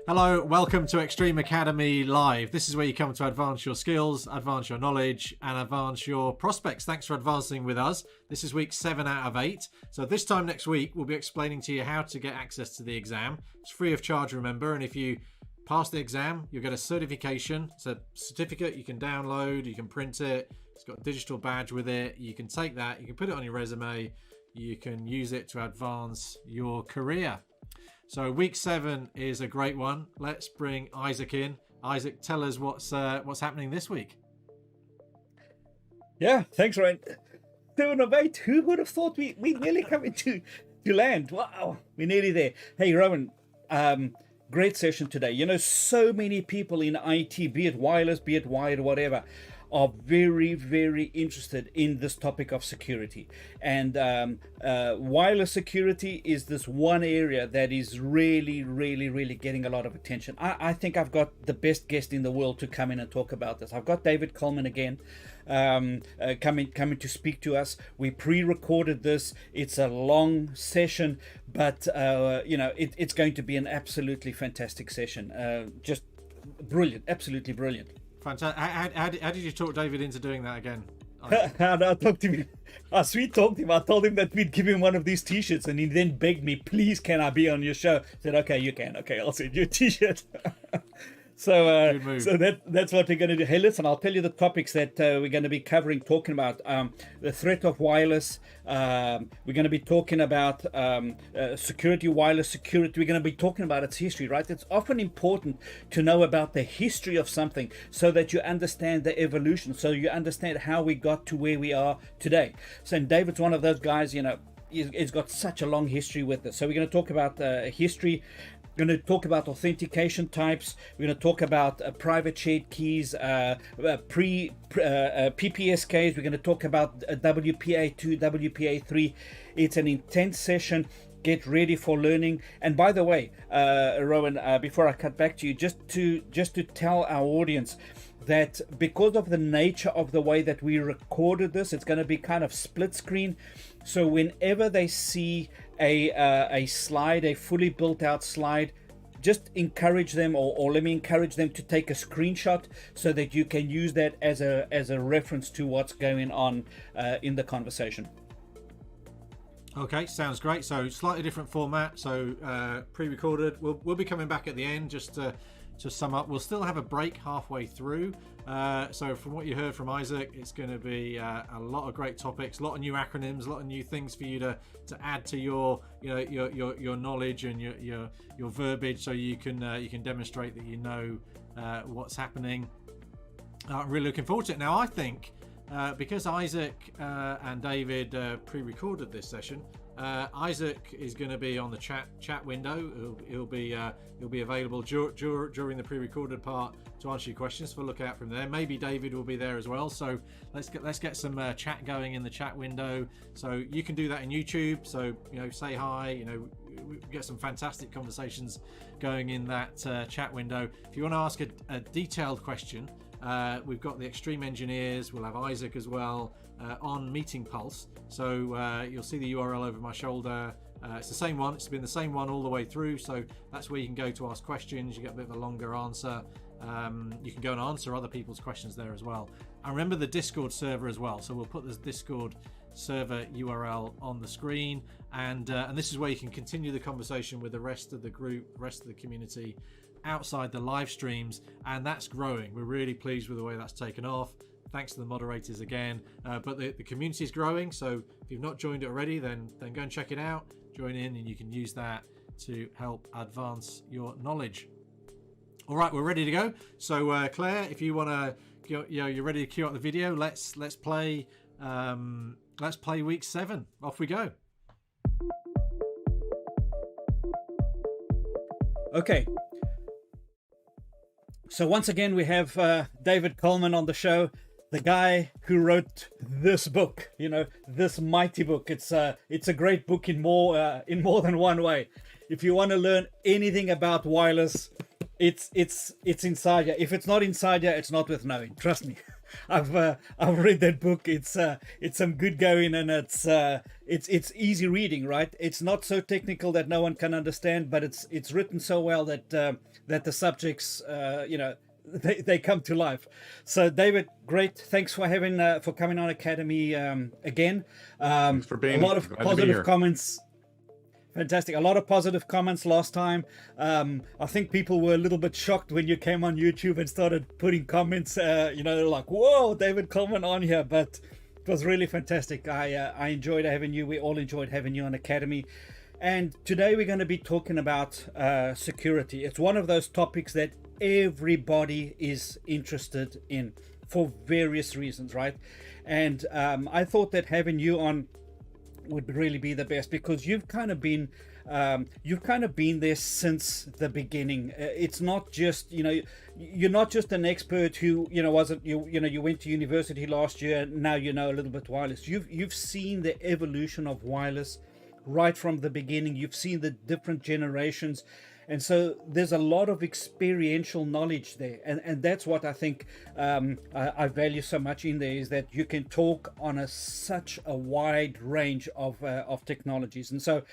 Hello, welcome to Extreme Academy Live. This is where you come to advance your skills, advance your knowledge, and advance your prospects. Thanks for advancing with us. This is week 7 out of 8. So this time next week, we'll be explaining to you how to get access to the exam. It's free of charge, remember, and if you pass the exam, you'll get a certification. It's a certificate you can download, you can print it. It's got a digital badge with it. You can take that, you can put it on your resume, you can use it to advance your career. So week 7 is a great one. Let's bring Isaac in. Isaac, tell us what's happening this week. Yeah, thanks, Ryan. 7 of 8. Who would have thought we'd nearly come into land? Wow, we're nearly there. Hey, Rowan, great session today. You know, so many people in IT, be it wireless, be it wired, whatever, are very, very interested in this topic of security. And wireless security is this one area that is really, really, really getting a lot of attention. I think I've got the best guest in the world to come in and talk about this. I've got David Coleman again coming to speak to us. We pre-recorded this. It's a long session, but you know, it's going to be an absolutely fantastic session. Just brilliant, absolutely brilliant. Fantastic. How did you talk David into doing that again? How did I talk to him? I sweet talked him. I told him that we'd give him one of these t-shirts, and he then begged me, please, can I be on your show? I said, okay, you can. Okay, I'll send you a t-shirt. So that's what we're going to do. Hey, listen, I'll tell you the topics that we're going to be covering, talking about the threat of wireless. We're going to be talking about security, wireless security. We're going to be talking about its history, right? It's often important to know about the history of something so that you understand the evolution, so you understand how we got to where we are today. So, and David's one of those guys, you know, he's got such a long history with this. So we're going to talk about history. We're going to talk about authentication types. We're going to talk about private shared keys, PPSKs. We're going to talk about WPA2, WPA3. It's an intense session. Get ready for learning. And by the way, Rowan, before I cut back to you, just to tell our audience that because of the nature of the way that we recorded this, it's going to be kind of split screen. So whenever they see a slide, a fully built out slide, just encourage them, or let me encourage them to take a screenshot so that you can use that as a reference to what's going on in the conversation. Okay, sounds great. So slightly different format. So pre-recorded. We'll be coming back at the end just to sum up. We'll still have a break halfway through. So from what you heard from Isaac, it's going to be a lot of great topics, a lot of new acronyms, a lot of new things for you to add to your knowledge and your verbiage, so you can demonstrate that you know what's happening. I'm really looking forward to it. Now, I think because Isaac and David pre-recorded this session, Isaac is going to be on the chat window. He'll be available during the pre-recorded part to answer your questions. So look out from there. Maybe David will be there as well. So let's get some chat going in the chat window. So you can do that in YouTube. So say hi. We get some fantastic conversations going in that chat window. If you want to ask a detailed question, we've got the Extreme Engineers. We'll have Isaac as well on Meeting Pulse. So you'll see the URL over my shoulder. It's the same one. It's been the same one all the way through. So that's where you can go to ask questions. You get a bit of a longer answer. You can go and answer other people's questions there as well. And remember the Discord server as well. So we'll put this Discord server URL on the screen, and this is where you can continue the conversation with the rest of the group, rest of the community outside the live streams, and that's growing. We're really pleased with the way that's taken off. Thanks to the moderators again, but the community is growing. So if you've not joined it already, then go and check it out, join in, and you can use that to help advance your knowledge. All right, we're ready to go. So Claire, if you want to, you're ready to cue up the video. Let's play week 7. Off we go. Okay. So once again, we have David Coleman on the show, the guy who wrote this book, this mighty book. It's a great book in more than one way. If you want to learn anything about wireless, it's inside you. If it's not inside you, it's not worth knowing. Trust me. I've read that book. It's some good going, and it's easy reading, right? It's not so technical that no one can understand, but it's written so well that that the subjects, they come to life. So David, great. Thanks for having for coming on Academy again. Thanks for A being lot here. of Glad to be positive here. comments. Fantastic. A lot of positive comments last time. I think people were a little bit shocked when you came on YouTube and started putting comments. They're like, "Whoa, David Coleman on here!" But it was really fantastic. I enjoyed having you. We all enjoyed having you on Academy. And today we're going to be talking about security. It's one of those topics that everybody is interested in for various reasons, right? And I thought that having you on would really be the best, because you've kind of been there since the beginning. It's not just, you're not just an expert who wasn't you went to university last year, now you know a little bit wireless. You've seen the evolution of wireless right from the beginning. You've seen the different generations, and so there's a lot of experiential knowledge there, and that's what I think I value so much in there, is that you can talk on such a wide range of technologies. And so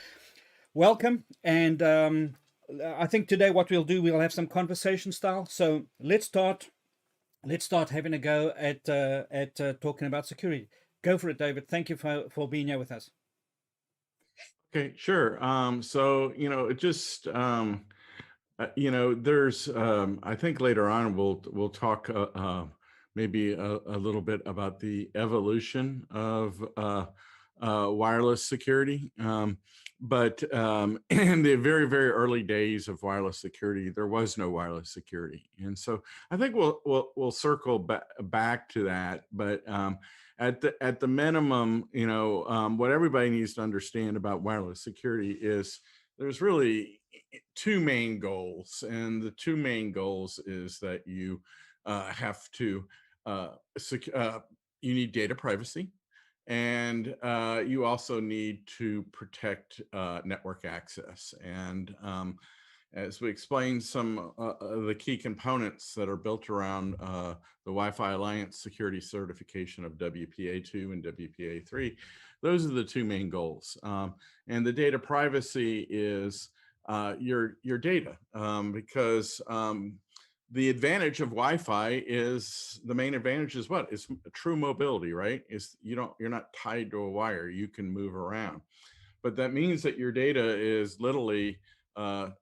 welcome. And I think today what we'll do, we'll have some conversation style. So let's start having a go at talking about security. Go for it, David. Thank you for being here with us. Okay, sure. So, it just, there's, I think later on we'll talk maybe a little bit about the evolution of wireless security. But in the very, very early days of wireless security, there was no wireless security, and so I think we'll circle back to that. But at the minimum, what everybody needs to understand about wireless security is there's really two main goals, and the two main goals is that you have to you need data privacy, and you also need to protect network access. And as we explained, some of the key components that are built around the Wi-Fi Alliance security certification of WPA2 and WPA3, those are the two main goals. And the data privacy is your data, because the advantage of Wi-Fi is, the main advantage is what? It's true mobility, right? You're not tied to a wire. You can move around. But that means that your data is literally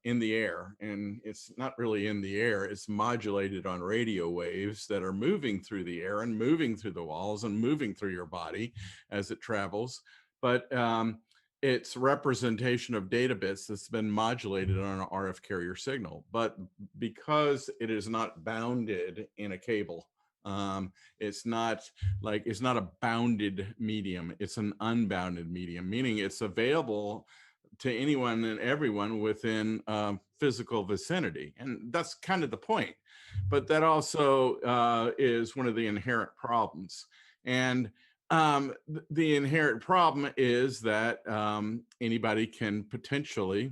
in the air, and it's not really in the air. It's modulated on radio waves that are moving through the air and moving through the walls and moving through your body as it travels. But it's representation of data bits that's been modulated on an RF carrier signal. But because it is not bounded in a cable, it's not a bounded medium, it's an unbounded medium, meaning it's available to anyone and everyone within physical vicinity. And that's kind of the point. But that also is one of the inherent problems. And the inherent problem is that anybody can potentially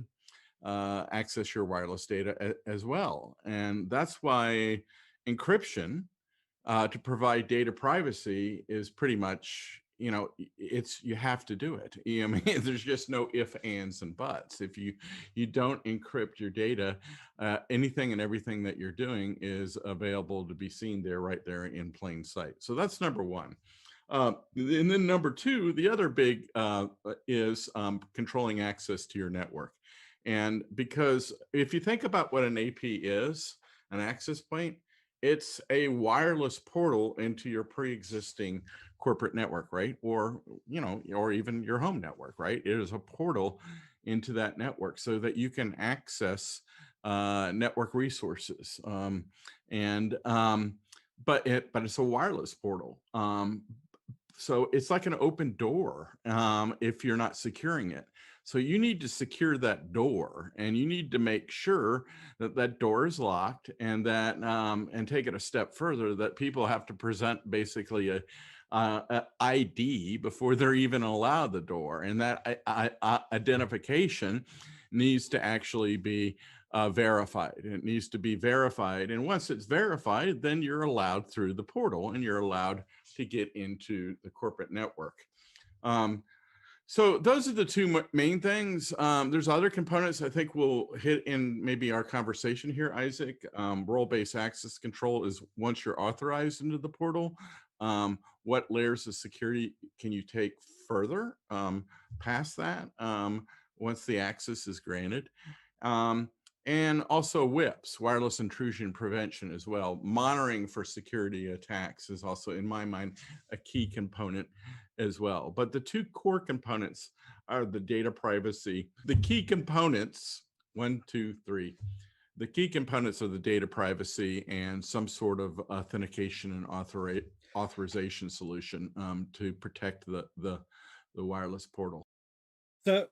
access your wireless data as well. And that's why encryption to provide data privacy is pretty much, you have to do it. I mean, there's just no ifs, ands, and buts. If you don't encrypt your data, anything and everything that you're doing is available to be seen right there in plain sight. So that's number one. And then number two, the other big is controlling access to your network. And because if you think about what an AP is, an access point, it's a wireless portal into your pre-existing corporate network, right? Or, or even your home network, right? It is a portal into that network so that you can access network resources. But it's a wireless portal. So it's like an open door if you're not securing it. So you need to secure that door, and you need to make sure that that door is locked, and that and take it a step further, that people have to present basically a ID before they're even allowed the door, and that identification needs to actually be verified. It needs to be verified. And once it's verified, then you're allowed through the portal and you're allowed to get into the corporate network. So those are the two main things. There's other components I think we'll hit in maybe our conversation here, Isaac. Role-based access control is once you're authorized into the portal, what layers of security can you take further past that once the access is granted? And also WIPs, wireless intrusion prevention as well. Monitoring for security attacks is also, in my mind, a key component as well. But the two core components are the data privacy. The key components, 1, 2, 3. The key components are the data privacy and some sort of authentication and authorization solution to protect the wireless portal. So,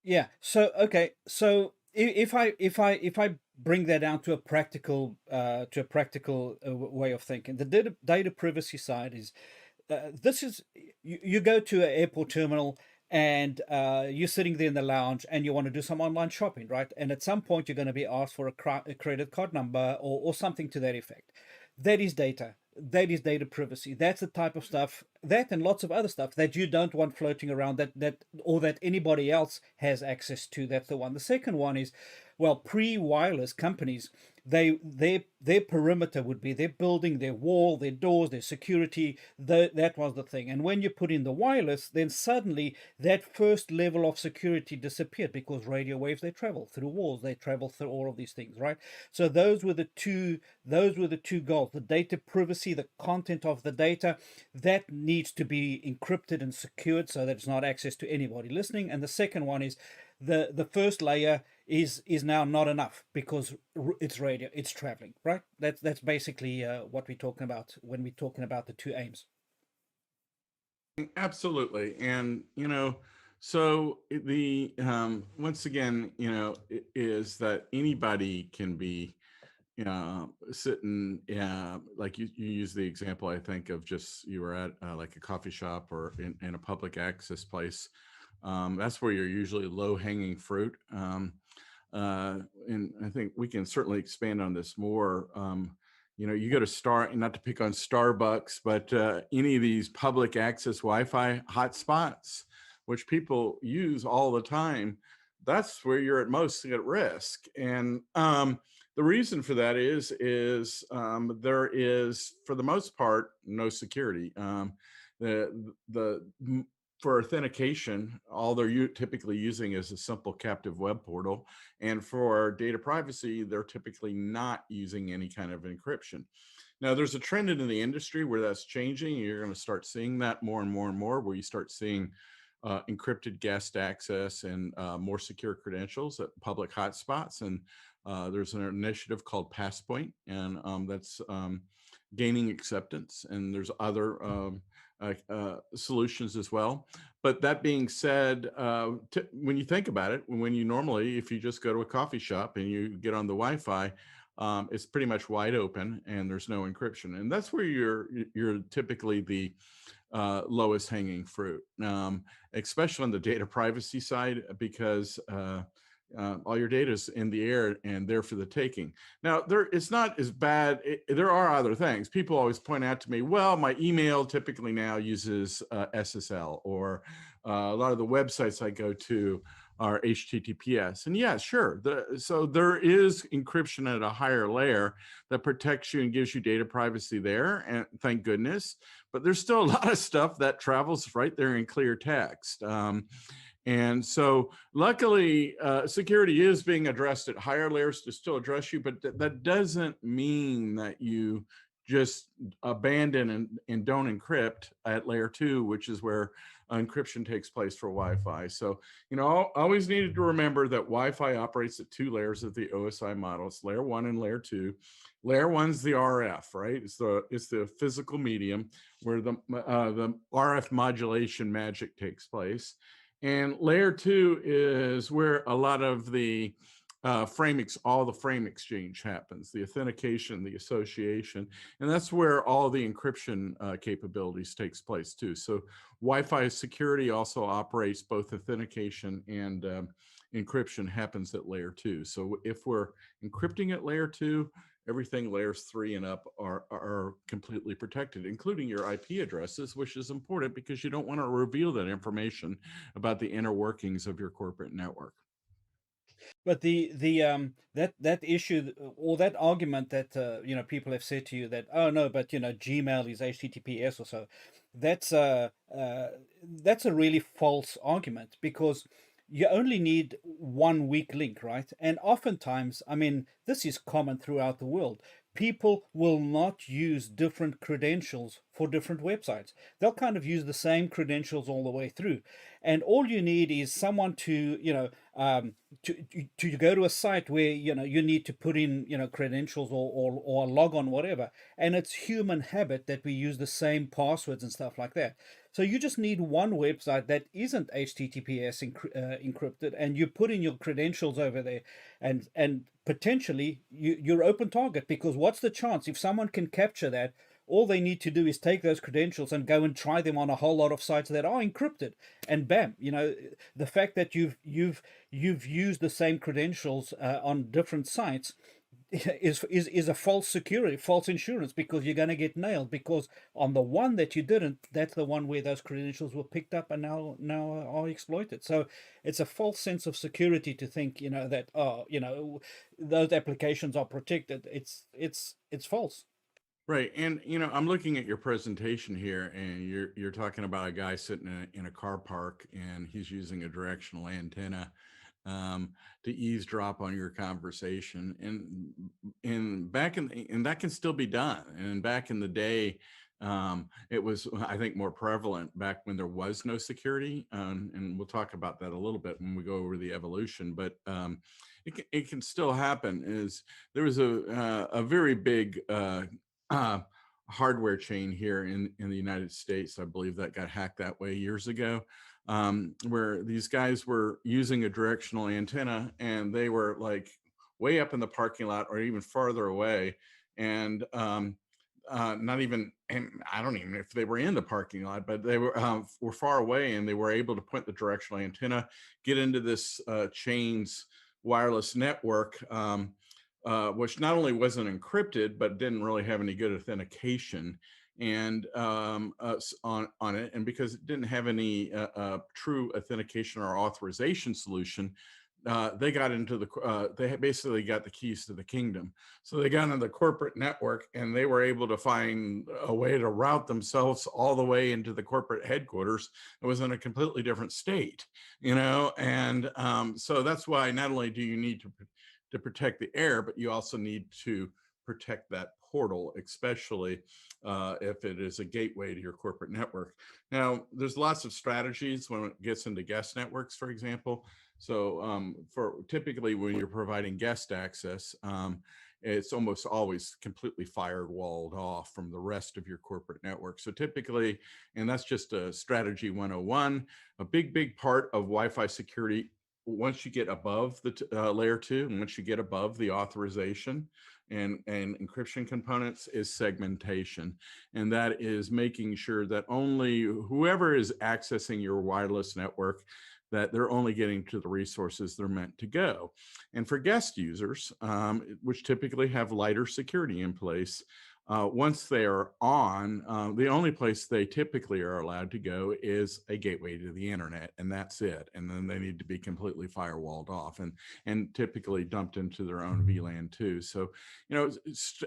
yeah. So, okay. So if I bring that down to a practical way of thinking, the data privacy side is this is you go to an airport terminal and you're sitting there in the lounge and you want to do some online shopping, right? And at some point you're going to be asked for a credit card number or something to that effect. That is data. That is data privacy. That's the type of stuff, that and lots of other stuff that you don't want floating around that anybody else has access to. That's the one. The second one is, well, pre-wireless companies, their perimeter would be their building, their wall, their doors, their security. That was the thing. And when you put in the wireless, then suddenly that first level of security disappeared, because radio waves, they travel through walls, they travel through all of these things, right? So those were the two goals: the data privacy, the content of the data that needs to be encrypted and secured so that it's not access to anybody listening. And the second one is the first layer is now not enough because it's radio, it's traveling, right? That's basically what we're talking about when we're talking about the two aims. Absolutely. And so the once again, is that anybody can be sitting, like you use the example, I think, of just you were at like a coffee shop or in a public access place. That's where you're usually low-hanging fruit. And I think we can certainly expand on this more. You go to not to pick on Starbucks, but any of these public access Wi-Fi hotspots, which people use all the time, that's where you're at most at risk. And the reason for that is there is, for the most part, no security. For authentication, all they're typically using is a simple captive web portal. And for data privacy, they're typically not using any kind of encryption. Now, there's a trend in the industry where that's changing. You're going to start seeing that more and more and more, where you start seeing encrypted guest access and more secure credentials at public hotspots. And there's an initiative called Passpoint, and that's gaining acceptance. And there's other solutions as well. But that being said, when you think about it, when you normally, if you just go to a coffee shop and you get on the Wi-Fi, it's pretty much wide open and there's no encryption. And that's where you're typically the lowest hanging fruit, especially on the data privacy side, because all your data is in the air and there for the taking. Now, it's not as bad. There are other things. People always point out to me, well, my email typically now uses SSL, or a lot of the websites I go to are HTTPS. And yeah, sure. So there is encryption at a higher layer that protects you and gives you data privacy there, and thank goodness. But there's still a lot of stuff that travels right there in clear text. And so luckily, security is being addressed at higher layers to still address you, but that doesn't mean that you just abandon and don't encrypt at layer 2, which is where encryption takes place for Wi-Fi. So, always needed to remember that Wi-Fi operates at 2 layers of the OSI model. It's layer 1 and layer 2. Layer 1's the RF, right? It's the physical medium where the RF modulation magic takes place. And layer 2 is where a lot of the all the frame exchange happens, the authentication, the association, and that's where all the encryption capabilities takes place too. So Wi-Fi security also operates both authentication and encryption happens at layer 2. So if we're encrypting at layer 2, everything layers 3 and up are completely protected, including your IP addresses, which is important because you don't want to reveal that information about the inner workings of your corporate network. But that issue or that argument that people have said to you that, oh no, but Gmail is HTTPS or so, that's that's a really false argument, because you only need one weak link, right? And oftentimes, I mean, this is common throughout the world. People will not use different credentials for different websites. They'll kind of use the same credentials all the way through. And all you need is someone to, to go to a site where you need to put in credentials or log on, whatever, and it's human habit that we use the same passwords and stuff like that. So you just need one website that isn't HTTPS encrypted, and you put in your credentials over there, and potentially you're open target, because what's the chance if someone can capture that? All they need to do is take those credentials and go and try them on a whole lot of sites that are encrypted, and bam, the fact that you've used the same credentials on different sites is a false security, false insurance, because you're going to get nailed, because on the one that you didn't, that's the one where those credentials were picked up and now are exploited. So it's a false sense of security to think that those applications are protected. It's false. Right. And, I'm looking at your presentation here, and you're talking about a guy sitting in a car park, and he's using a directional antenna to eavesdrop on your conversation. And that can still be done. And back in the day, it was, I think, more prevalent back when there was no security. And we'll talk about that a little bit when we go over the evolution. But it can still happen. There was a very big hardware chain here in the United States, I believe, that got hacked that way years ago, where these guys were using a directional antenna, and they were like way up in the parking lot or even farther away, and not even, and I don't even know if they were in the parking lot, but they were far away, and they were able to point the directional antenna, get into this chain's wireless network, which not only wasn't encrypted, but didn't really have any good authentication and on it. And because it didn't have any true authentication or authorization solution, they got into they basically got the keys to the kingdom. So they got into the corporate network, and they were able to find a way to route themselves all the way into the corporate headquarters. It was in a completely different state, and so that's why not only do you need to protect the air, but you also need to protect that portal, especially if it is a gateway to your corporate network. Now, there's lots of strategies when it gets into guest networks, for example. So for typically when you're providing guest access, it's almost always completely firewalled off from the rest of your corporate network. So typically, and that's just a strategy 101, a big part of Wi-Fi security, once you get above the layer 2, and once you get above the authorization and encryption components, is segmentation. And that is making sure that only whoever is accessing your wireless network, that they're only getting to the resources they're meant to go. And for guest users, which typically have lighter security in place, once they are on, the only place they typically are allowed to go is a gateway to the internet, and that's it. And then they need to be completely firewalled off and typically dumped into their own VLAN too. So,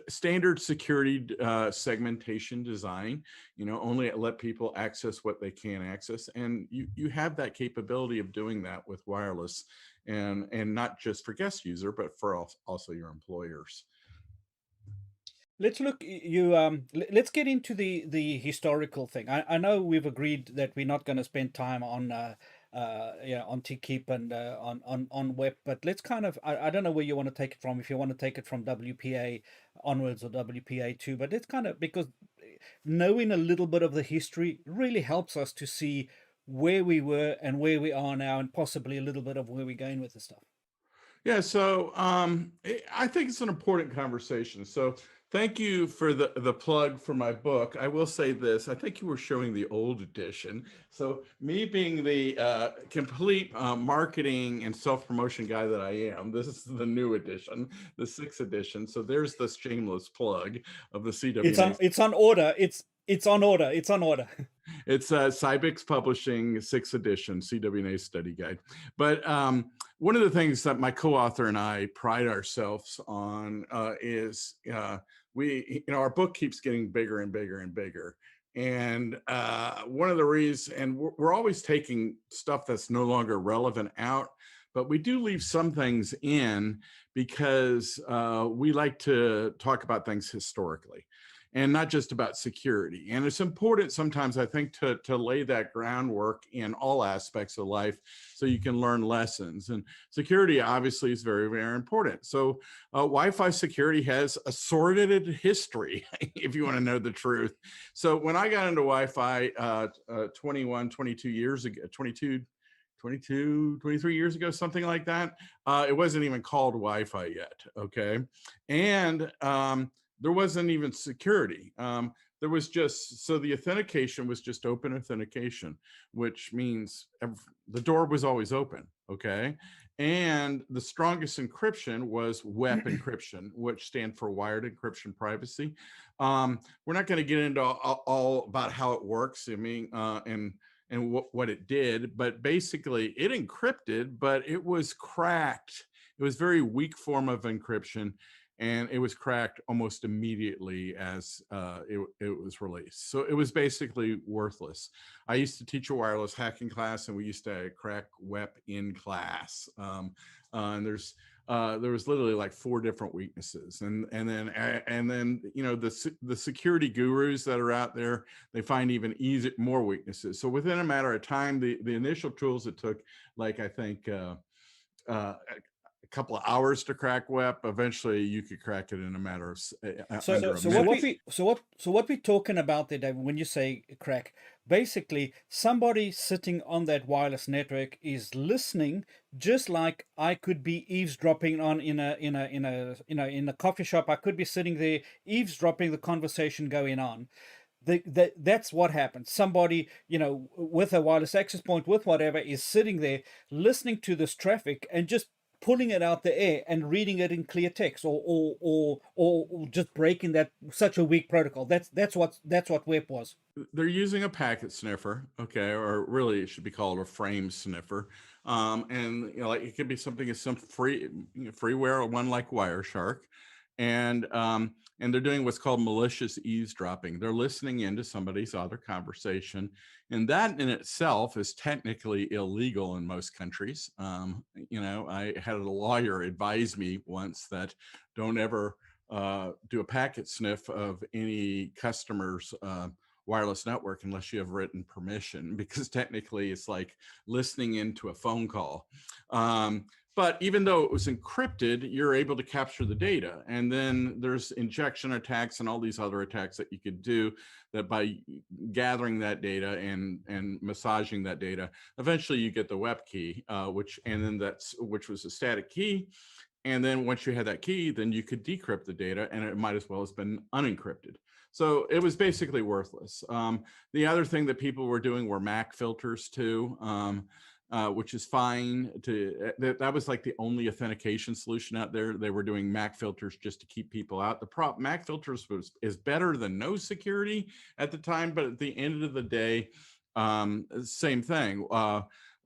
standard security segmentation design, only let people access what they can access. And you have that capability of doing that with wireless, and not just for guest user, but for also your employers. Let's look. Let's get into the historical thing. I know we've agreed that we're not going to spend time on on Tkeep and on web, but let's kind of. I don't know where you want to take it from. If you want to take it from WPA onwards or WPA2, but it's kind of, because knowing a little bit of the history really helps us to see where we were and where we are now, and possibly a little bit of where we're going with this stuff. Yeah, so I think it's an important conversation. So Thank you for the plug for my book. I will say this, I think you were showing the old edition. So me being the complete marketing and self-promotion guy that I am, this is the new edition, the 6th edition. So there's the shameless plug of the CWNA. It's on order. It's on order. It's on order. It's Cybix Publishing 6th edition, CWNA study guide. But one of the things that my co-author and I pride ourselves on is our book keeps getting bigger and bigger and bigger. And one of the reasons, and we're always taking stuff that's no longer relevant out, but we do leave some things in because we like to talk about things historically and not just about security. And it's important sometimes, I think, to lay that groundwork in all aspects of life so you can learn lessons. And security obviously is very, very important. So Wi-Fi security has a sordid history, if you want to know the truth. So when I got into Wi-Fi 22 years ago, 23 years ago, something like that, it wasn't even called Wi-Fi yet, okay? And there wasn't even security. There was just, so the authentication was just open authentication, which means the door was always open, okay? And the strongest encryption was WEP encryption, which stand for wired encryption privacy. We're not going to get into all about how it works, I mean, and what it did, but basically it encrypted, but it was cracked. It was a very weak form of encryption, and it was cracked almost immediately as it was released. So it was basically worthless. I used to teach a wireless hacking class, and we used to crack WEP in class. And there was literally like 4 different weaknesses, and then the security gurus that are out there, they find even more weaknesses. So within a matter of time, the initial tools, it took like, I think a couple of hours to crack WEP. Eventually you could crack it in a matter of under a minute. What we're talking about there, David, when you say crack, basically somebody sitting on that wireless network is listening, just like I could be eavesdropping on in a coffee shop. I could be sitting there eavesdropping the conversation going on. That's what happens. Somebody, with a wireless access point, with whatever, is sitting there listening to this traffic and just pulling it out the air and reading it in clear text, or just breaking that such a weak protocol. That's what WEP was. They're using a packet sniffer, okay, or really it should be called a frame sniffer. And like it could be something as simple freeware, one like Wireshark. And they're doing what's called malicious eavesdropping. They're listening into somebody's other conversation, and that in itself is technically illegal in most countries. I had a lawyer advise me once that don't ever do a packet sniff of any customer's wireless network unless you have written permission, because technically it's like listening into a phone call. But even though it was encrypted, you're able to capture the data. And then there's injection attacks and all these other attacks that you could do that by gathering that data and massaging that data, eventually you get the WEP key, which was a static key. And then once you had that key, then you could decrypt the data, and it might as well have been unencrypted. So it was basically worthless. The other thing that people were doing were MAC filters too. Which is fine. That was like the only authentication solution out there. They were doing MAC filters just to keep people out. The MAC filters is better than no security at the time, but at the end of the day, same thing.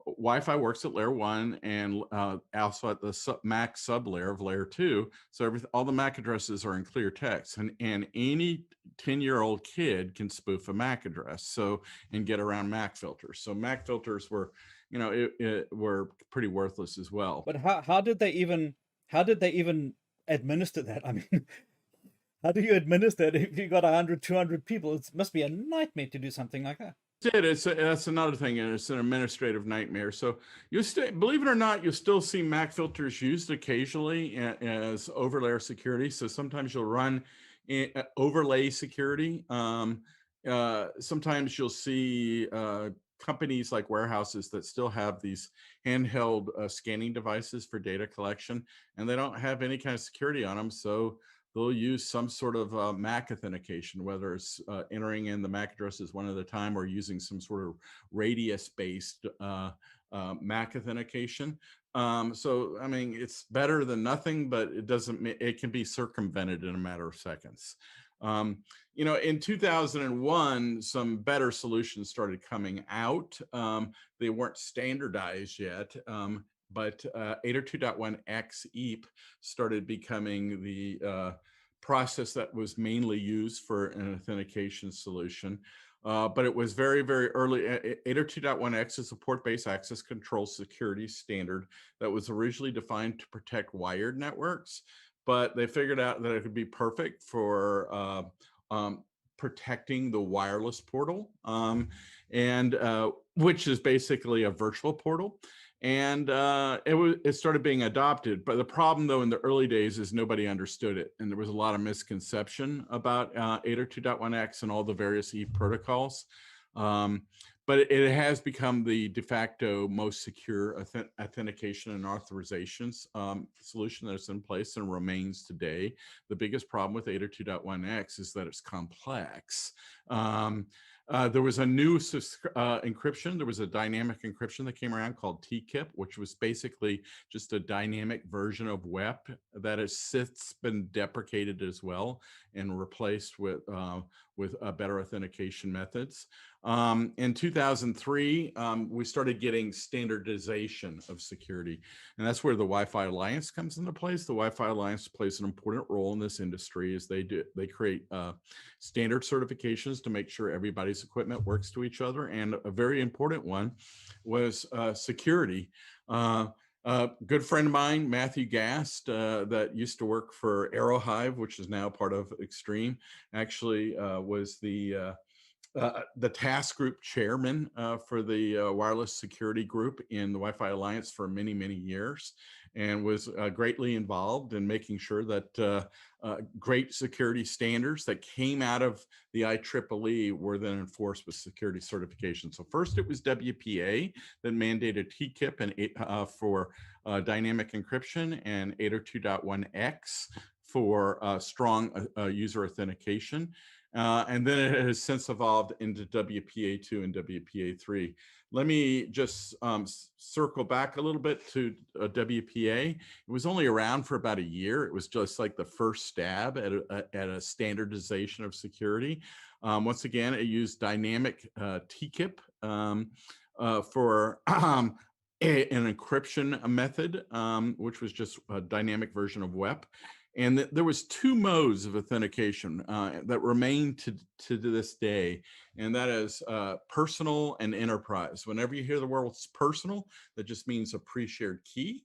Wi-Fi works at layer 1 and also at the MAC sublayer of layer 2. So all the MAC addresses are in clear text, and any 10-year-old kid can spoof a MAC address and get around MAC filters. So MAC filters were were pretty worthless as well. But how did they even administer that? I mean, how do you administer it if you got 100, 200 people? It must be a nightmare to do something like that. That's another thing, and it's an administrative nightmare. So believe it or not, you'll still see MAC filters used occasionally as overlayer security. So sometimes you'll run overlay security. Sometimes you'll see companies like warehouses that still have these handheld scanning devices for data collection, and they don't have any kind of security on them. So they'll use some sort of MAC authentication, whether it's entering in the MAC addresses one at a time or using some sort of radius-based MAC authentication. So, I mean, it's better than nothing, but it doesn't, it can be circumvented in a matter of seconds. You know, in 2001, some better solutions started coming out. They weren't standardized yet, but 802.1x EAP started becoming the process that was mainly used for an authentication solution. But it was very, very early. 802.1x is a port-based access control security standard that was originally defined to protect wired networks, but they figured out that it could be perfect for protecting the wireless portal, which is basically a virtual portal. And it started being adopted. But the problem, though, in the early days is nobody understood it. And there was a lot of misconception about 802.1x and all the various EAP protocols. But it has become the de facto most secure authentication and authorizations solution that's in place and remains today. The biggest problem with 802.1x is that it's complex. There was a new encryption. There was a dynamic encryption that came around called TKIP, which was basically just a dynamic version of WEP that has since been deprecated as well and replaced with better authentication methods. In 2003, we started getting standardization of security, and that's where the Wi-Fi Alliance comes into place. The Wi-Fi Alliance plays an important role in this industry as they create standard certifications to make sure everybody's equipment works to each other, and a very important one was security. A good friend of mine, Matthew Gast, that used to work for Aerohive, which is now part of Extreme, actually was the task group chairman for the wireless security group in the Wi-Fi Alliance for many, many years, and was greatly involved in making sure that great security standards that came out of the IEEE were then enforced with security certification. So first it was WPA that mandated TKIP and for dynamic encryption, and 802.1x for strong user authentication. And then it has since evolved into WPA2 and WPA3. Let me just circle back a little bit to WPA. It was only around for about a year. It was just like the first stab at a standardization of security. Once again, it used dynamic TKIP for an encryption method, which was just a dynamic version of WEP. And there was two modes of authentication that remain to this day, and that is personal and enterprise. Whenever you hear the word personal, that just means a pre-shared key,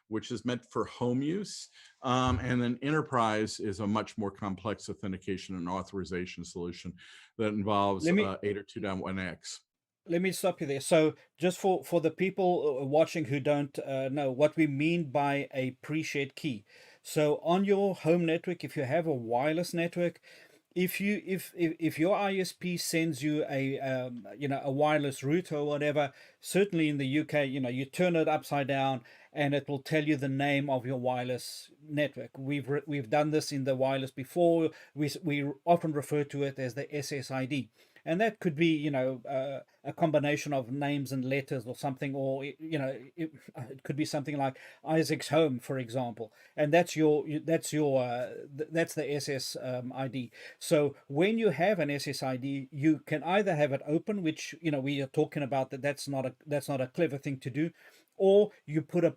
which is meant for home use. And then enterprise is a much more complex authentication and authorization solution that involves 802.1x. Let me stop you there. So just for the people watching who don't know what we mean by a pre-shared key. So on your home network, if you have a wireless network, if your ISP sends you a a wireless router or whatever, certainly in the UK, you turn it upside down and it will tell you the name of your wireless network. We've done this in the wireless before. We often refer to it as the SSID. And that could be, a combination of names and letters or something, or, it could be something like Isaac's Home, for example. And that's the SSID. So when you have an SSID, you can either have it open, which, we are talking about that's not a clever thing to do, or you put a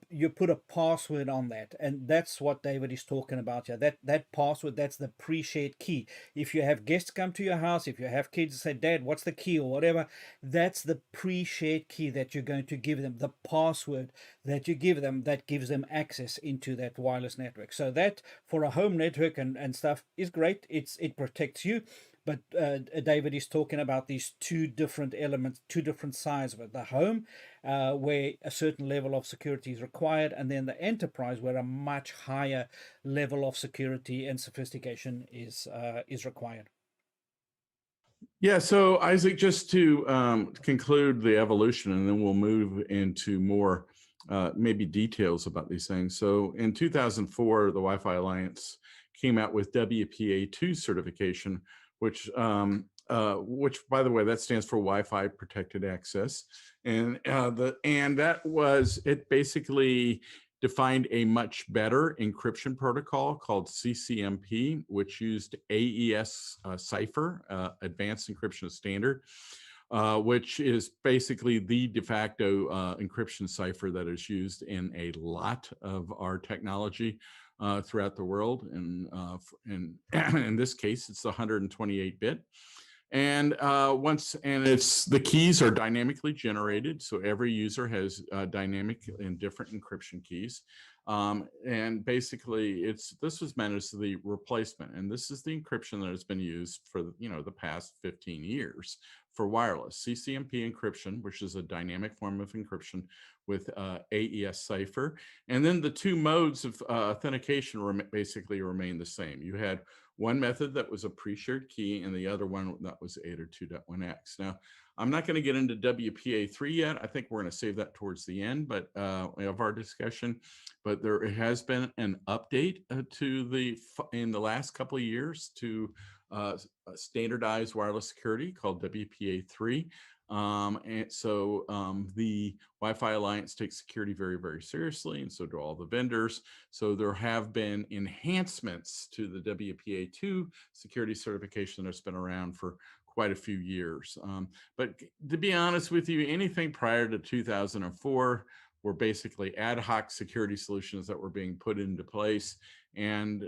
password on that, and that's what David is talking about here. That password, that's the pre-shared key. If you have guests come to your house, if you have kids say, "Dad, what's the key?" or whatever, that's the pre-shared key that you're going to give them, the password that you give them that gives them access into that wireless network. So that for a home network and stuff is great. It protects you. But David is talking about these two different elements, two different sides of it. The home, where a certain level of security is required, and then the enterprise, where a much higher level of security and sophistication is required. Yeah, so Isaac, just to conclude the evolution, and then we'll move into more maybe details about these things. So in 2004, the Wi-Fi Alliance came out with WPA2 certification, which by the way, that stands for Wi-Fi Protected Access, and it basically defined a much better encryption protocol called CCMP, which used AES cipher, Advanced Encryption Standard, which is basically the de facto encryption cipher that is used in a lot of our technology throughout the world. And in this case, it's 128-bit. And it's the keys are dynamically generated, so every user has dynamic and different encryption keys. And basically, this was meant as the replacement, and this is the encryption that has been used for the past 15 years for wireless. CCMP encryption, which is a dynamic form of encryption with AES cipher, and then the two modes of authentication basically remain the same. You had one method that was a pre-shared key, and the other one that was 802.1x. Now, I'm not going to get into WPA3 yet. I think we're going to save that towards the end, but of our discussion. But there has been an update in the last couple of years to standardized wireless security called WPA3. And so the Wi-Fi Alliance takes security very, very seriously, and so do all the vendors. So there have been enhancements to the WPA2 security certification that's been around for quite a few years. But to be honest with you, anything prior to 2004 were basically ad hoc security solutions that were being put into place, and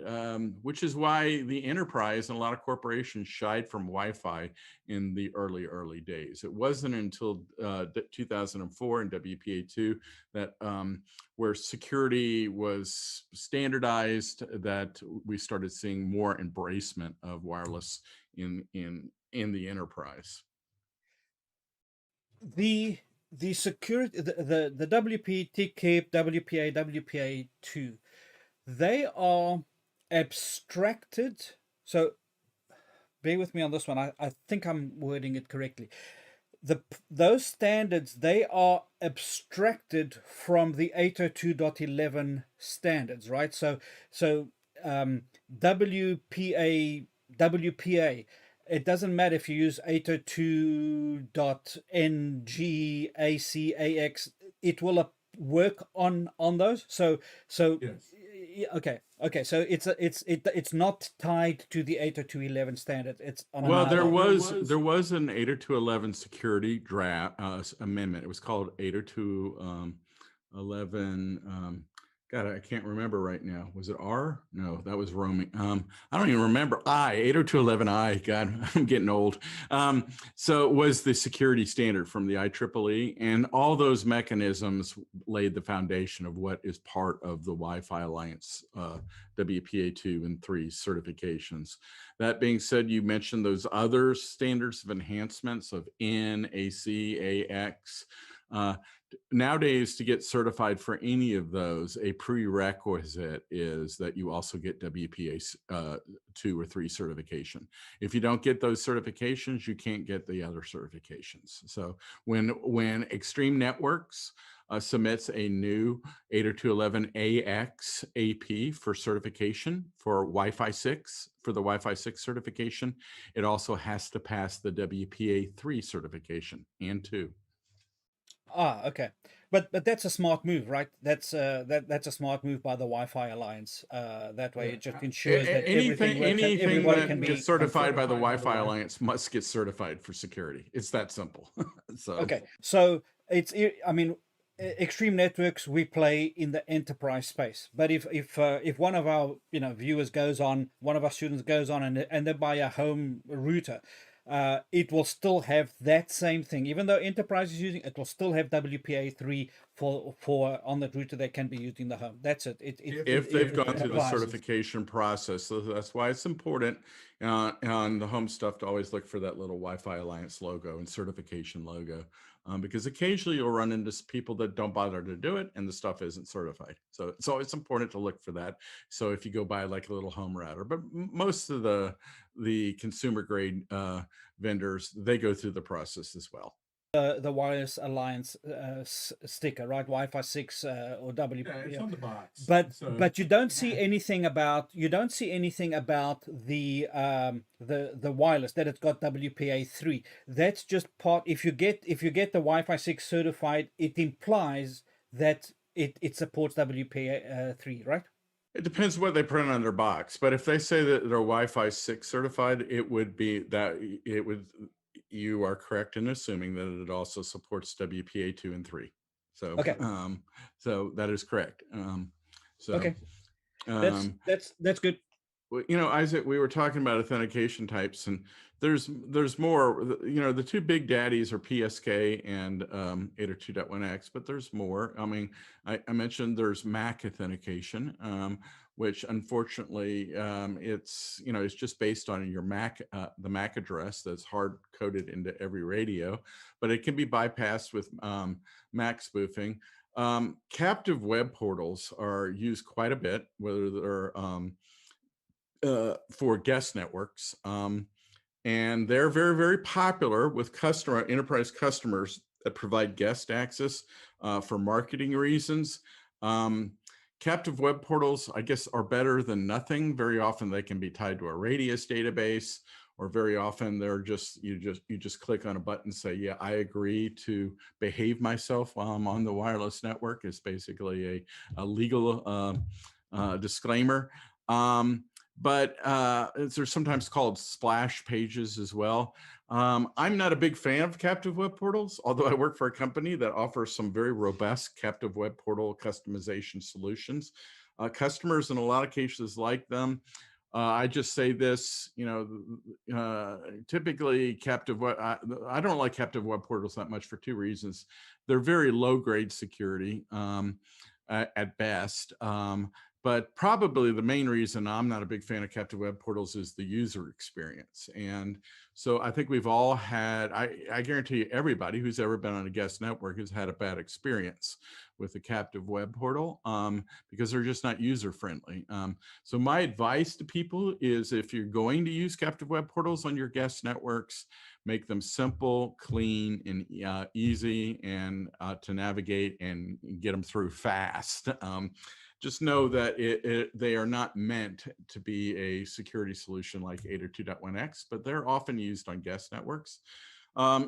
which is why the enterprise and a lot of corporations shied from Wi-Fi in the early days. It wasn't until 2004 and WPA2 that where security was standardized that we started seeing more embracement of wireless in the enterprise. The security, the WP, TKIP, WPA, WPA2, they are abstracted. So bear with me on this one. I think I'm wording it correctly. Those standards, they are abstracted from the 802.11 standards, right? So WPA, it doesn't matter if you use 802.NG, AC, AX, it will work on those. So yes. Okay. So it's not tied to the 802.11 standard. It's on there was an 802.11 security draft amendment. It was called 802.11. God, I can't remember right now. Was it R? No, that was roaming. I don't even remember. 802.11i. God, I'm getting old. So it was the security standard from the IEEE, and all those mechanisms laid the foundation of what is part of the Wi-Fi Alliance WPA2 and 3 certifications. That being said, you mentioned those other standards of enhancements of N, AC, AX. Nowadays, to get certified for any of those, a prerequisite is that you also get WPA 2 or 3 certification. If you don't get those certifications, you can't get the other certifications. So when Extreme Networks submits a new 802.11ax AP for certification for Wi-Fi 6, for the Wi-Fi 6 certification, it also has to pass the WPA 3 certification and 2. Okay, but that's a smart move, right? That's a smart move by the Wi-Fi Alliance. That way, it just ensures that anything that gets certified by the Wi-Fi Alliance must get certified for security. It's that simple. So okay, so I mean, Extreme Networks, we play in the enterprise space. But if one of our viewers goes on, one of our students goes on and they buy a home router, it will still have that same thing. Even though enterprise is using it, will still have WPA3 for on the router that can be used in the home. That's it. If they've gone through the certification process. So that's why it's important on the home stuff to always look for that little Wi-Fi Alliance logo and certification logo. Because occasionally you'll run into people that don't bother to do it and the stuff isn't certified. So it's always important to look for that. So if you go buy like a little home router, but most of the consumer grade vendors, they go through the process as well. the Wireless Alliance sticker, right? Wi-Fi 6 or W. Yeah, it's on the box. But you don't see anything about the the wireless, that it's got WPA3. That's just part. If you get the Wi-Fi 6 certified, it implies that it supports WPA3, right? It depends what they print on their box, but if they say that they're Wi-Fi 6 certified, it would be that it would. You are correct in assuming that it also supports WPA 2 and 3. So, Okay. So that is correct. So, okay, that's good. you know, Isaac, we were talking about authentication types, and there's more. You know, the two big daddies are PSK and 802.1x, but there's more. I mean, I mentioned there's MAC authentication, which unfortunately it's, you know, it's just based on your MAC, the MAC address that's hard coded into every radio, but it can be bypassed with MAC spoofing. Captive web portals are used quite a bit, whether they're for guest networks. And they're very, very popular with enterprise customers that provide guest access for marketing reasons. Captive web portals, I guess, are better than nothing. Very often they can be tied to a radius database, or very often they're just, you just click on a button and say, yeah, I agree to behave myself while I'm on the wireless network. It's basically a legal disclaimer. But they're sometimes called splash pages as well. I'm not a big fan of captive web portals, although I work for a company that offers some very robust captive web portal customization solutions. Customers in a lot of cases like them. I just say this, you know, typically I don't like captive web portals that much for two reasons. They're very low grade security at best. But probably the main reason I'm not a big fan of captive web portals is the user experience. And so I think we've all had, I guarantee you everybody who's ever been on a guest network has had a bad experience with a captive web portal because they're just not user friendly. So my advice to people is, if you're going to use captive web portals on your guest networks, make them simple, clean, and easy and to navigate and get them through fast. Just know that they are not meant to be a security solution like 802.1x, but they're often used on guest networks.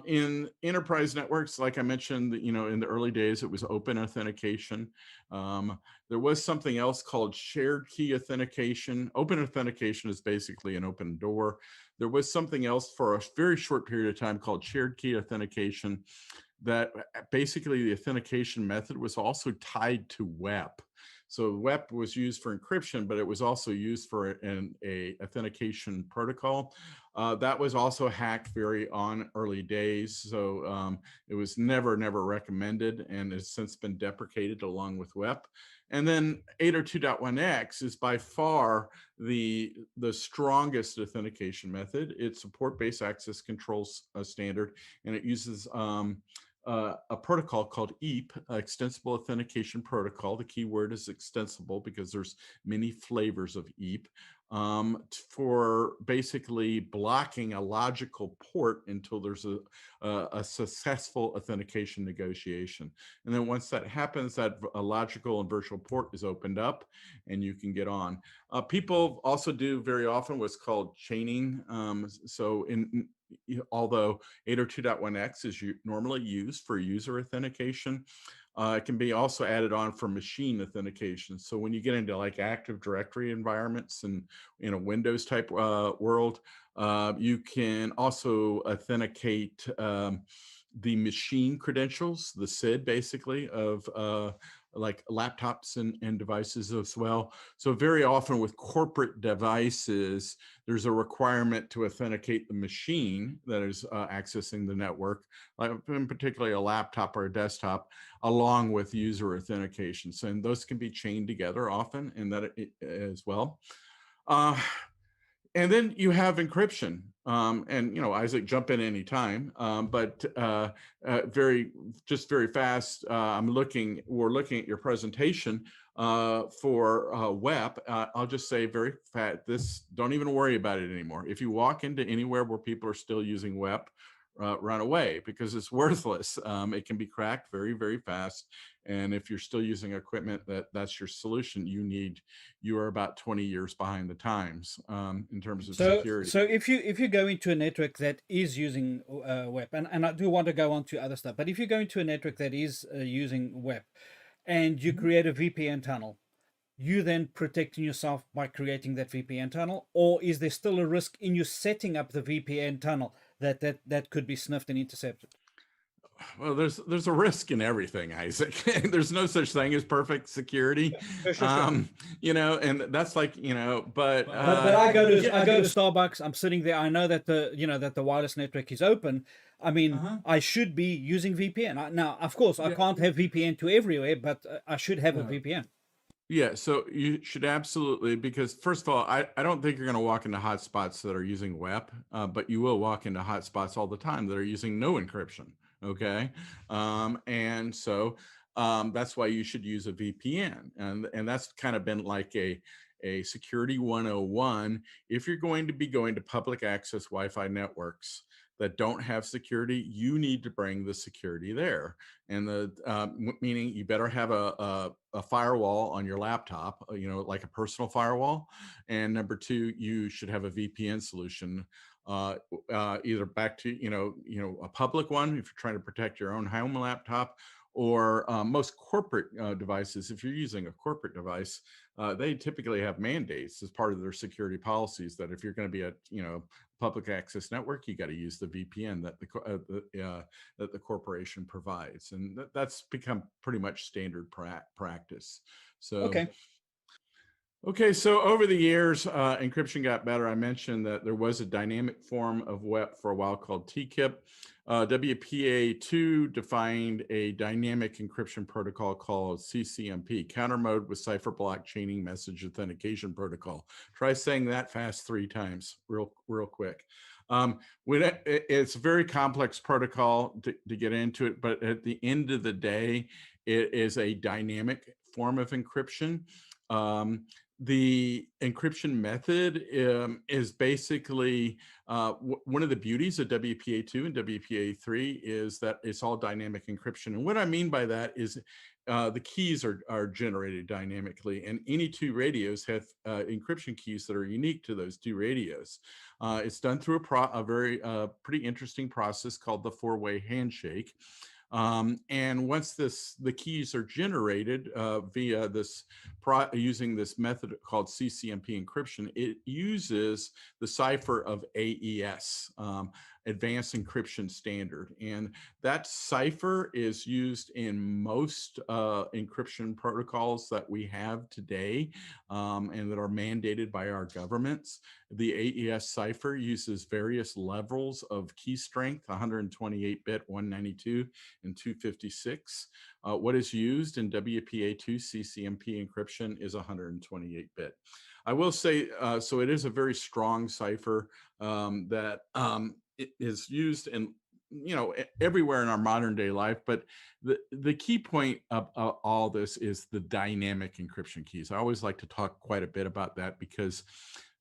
In enterprise networks, like I mentioned, you know, in the early days, it was open authentication. There was something else called shared key authentication. Open authentication is basically an open door. There was something else for a very short period of time called shared key authentication, that basically the authentication method was also tied to WEP. So WEP was used for encryption, but it was also used for an authentication protocol. That was also hacked very early days. So it was never recommended, and has since been deprecated along with WEP. And then 802.1x is by far the strongest authentication method. It's a port-based access control standard, and it uses a protocol called EAP, Extensible Authentication Protocol. The key word is extensible because there's many flavors of EAP, for basically blocking a logical port until there's a successful authentication negotiation. And then once that happens, that a logical and virtual port is opened up and you can get on. People also do very often what's called chaining. So although 802.1x is normally used for user authentication, it can be also added on for machine authentication. So when you get into like Active Directory environments and in a Windows type world, you can also authenticate the machine credentials, the SID basically of like laptops and devices as well. So very often with corporate devices, there's a requirement to authenticate the machine that is accessing the network, like in particularly a laptop or a desktop, along with user authentication. So, and those can be chained together often in that as well. And then you have encryption, and you know, Isaac, jump in anytime. But very fast. We're looking at your presentation for WEP. I'll just say very fast. Don't even worry about it anymore. If you walk into anywhere where people are still using WEP, run away because it's worthless. It can be cracked very, very fast. And if you're still using equipment that's your solution, you are about 20 years behind the times in terms of security. So if you go into a network that is using WEP, and I do want to go on to other stuff, but if you go into a network that is using WEP, and you create a VPN tunnel, you then protecting yourself by creating that VPN tunnel, or is there still a risk in you setting up the VPN tunnel that could be sniffed and intercepted? Well, there's a risk in everything, Isaac. There's no such thing as perfect security. Sure. And that's like, but I go to Starbucks, I'm sitting there, I know that the wireless network is open. I mean, I should be using VPN. Now, of course, I can't have VPN to everywhere, but I should have a VPN. Yeah, so you should absolutely, because first of all, I don't think you're going to walk into hotspots that are using WEP, but you will walk into hotspots all the time that are using no encryption. Okay. And so that's why you should use a VPN. And that's kind of been like a security 101. If you're going to be going to public access Wi-Fi networks that don't have security, you need to bring the security there. And meaning you better have a firewall on your laptop, like a personal firewall. And number two, you should have a VPN solution, either back to a public one if you're trying to protect your own home laptop, or most corporate devices. If you're using a corporate device, they typically have mandates as part of their security policies that if you're going to be a public access network, you got to use the VPN that the corporation provides, and that's become pretty much standard practice. So. Okay, so over the years, encryption got better. I mentioned that there was a dynamic form of WEP for a while called TKIP. WPA2 defined a dynamic encryption protocol called CCMP, Counter Mode with Cipher Block Chaining Message Authentication Protocol. Try saying that fast 3 times, real quick. It's a very complex protocol to get into it, but at the end of the day, it is a dynamic form of encryption. The encryption method is basically one of the beauties of WPA2 and WPA3 is that it's all dynamic encryption. And what I mean by that is the keys are generated dynamically, and any 2 radios have encryption keys that are unique to those 2 radios. It's done through a very pretty interesting process called the 4-way handshake. And once the keys are generated via using this method called CCMP encryption, it uses the cipher of AES, Advanced Encryption Standard. And that cipher is used in most encryption protocols that we have today and that are mandated by our governments. The AES cipher uses various levels of key strength, 128-bit, 192, and 256. What is used in WPA2 CCMP encryption is 128-bit. I will say, so it is a very strong cipher that it is used in everywhere in our modern day life. But the key point of all this is the dynamic encryption keys. I always like to talk quite a bit about that because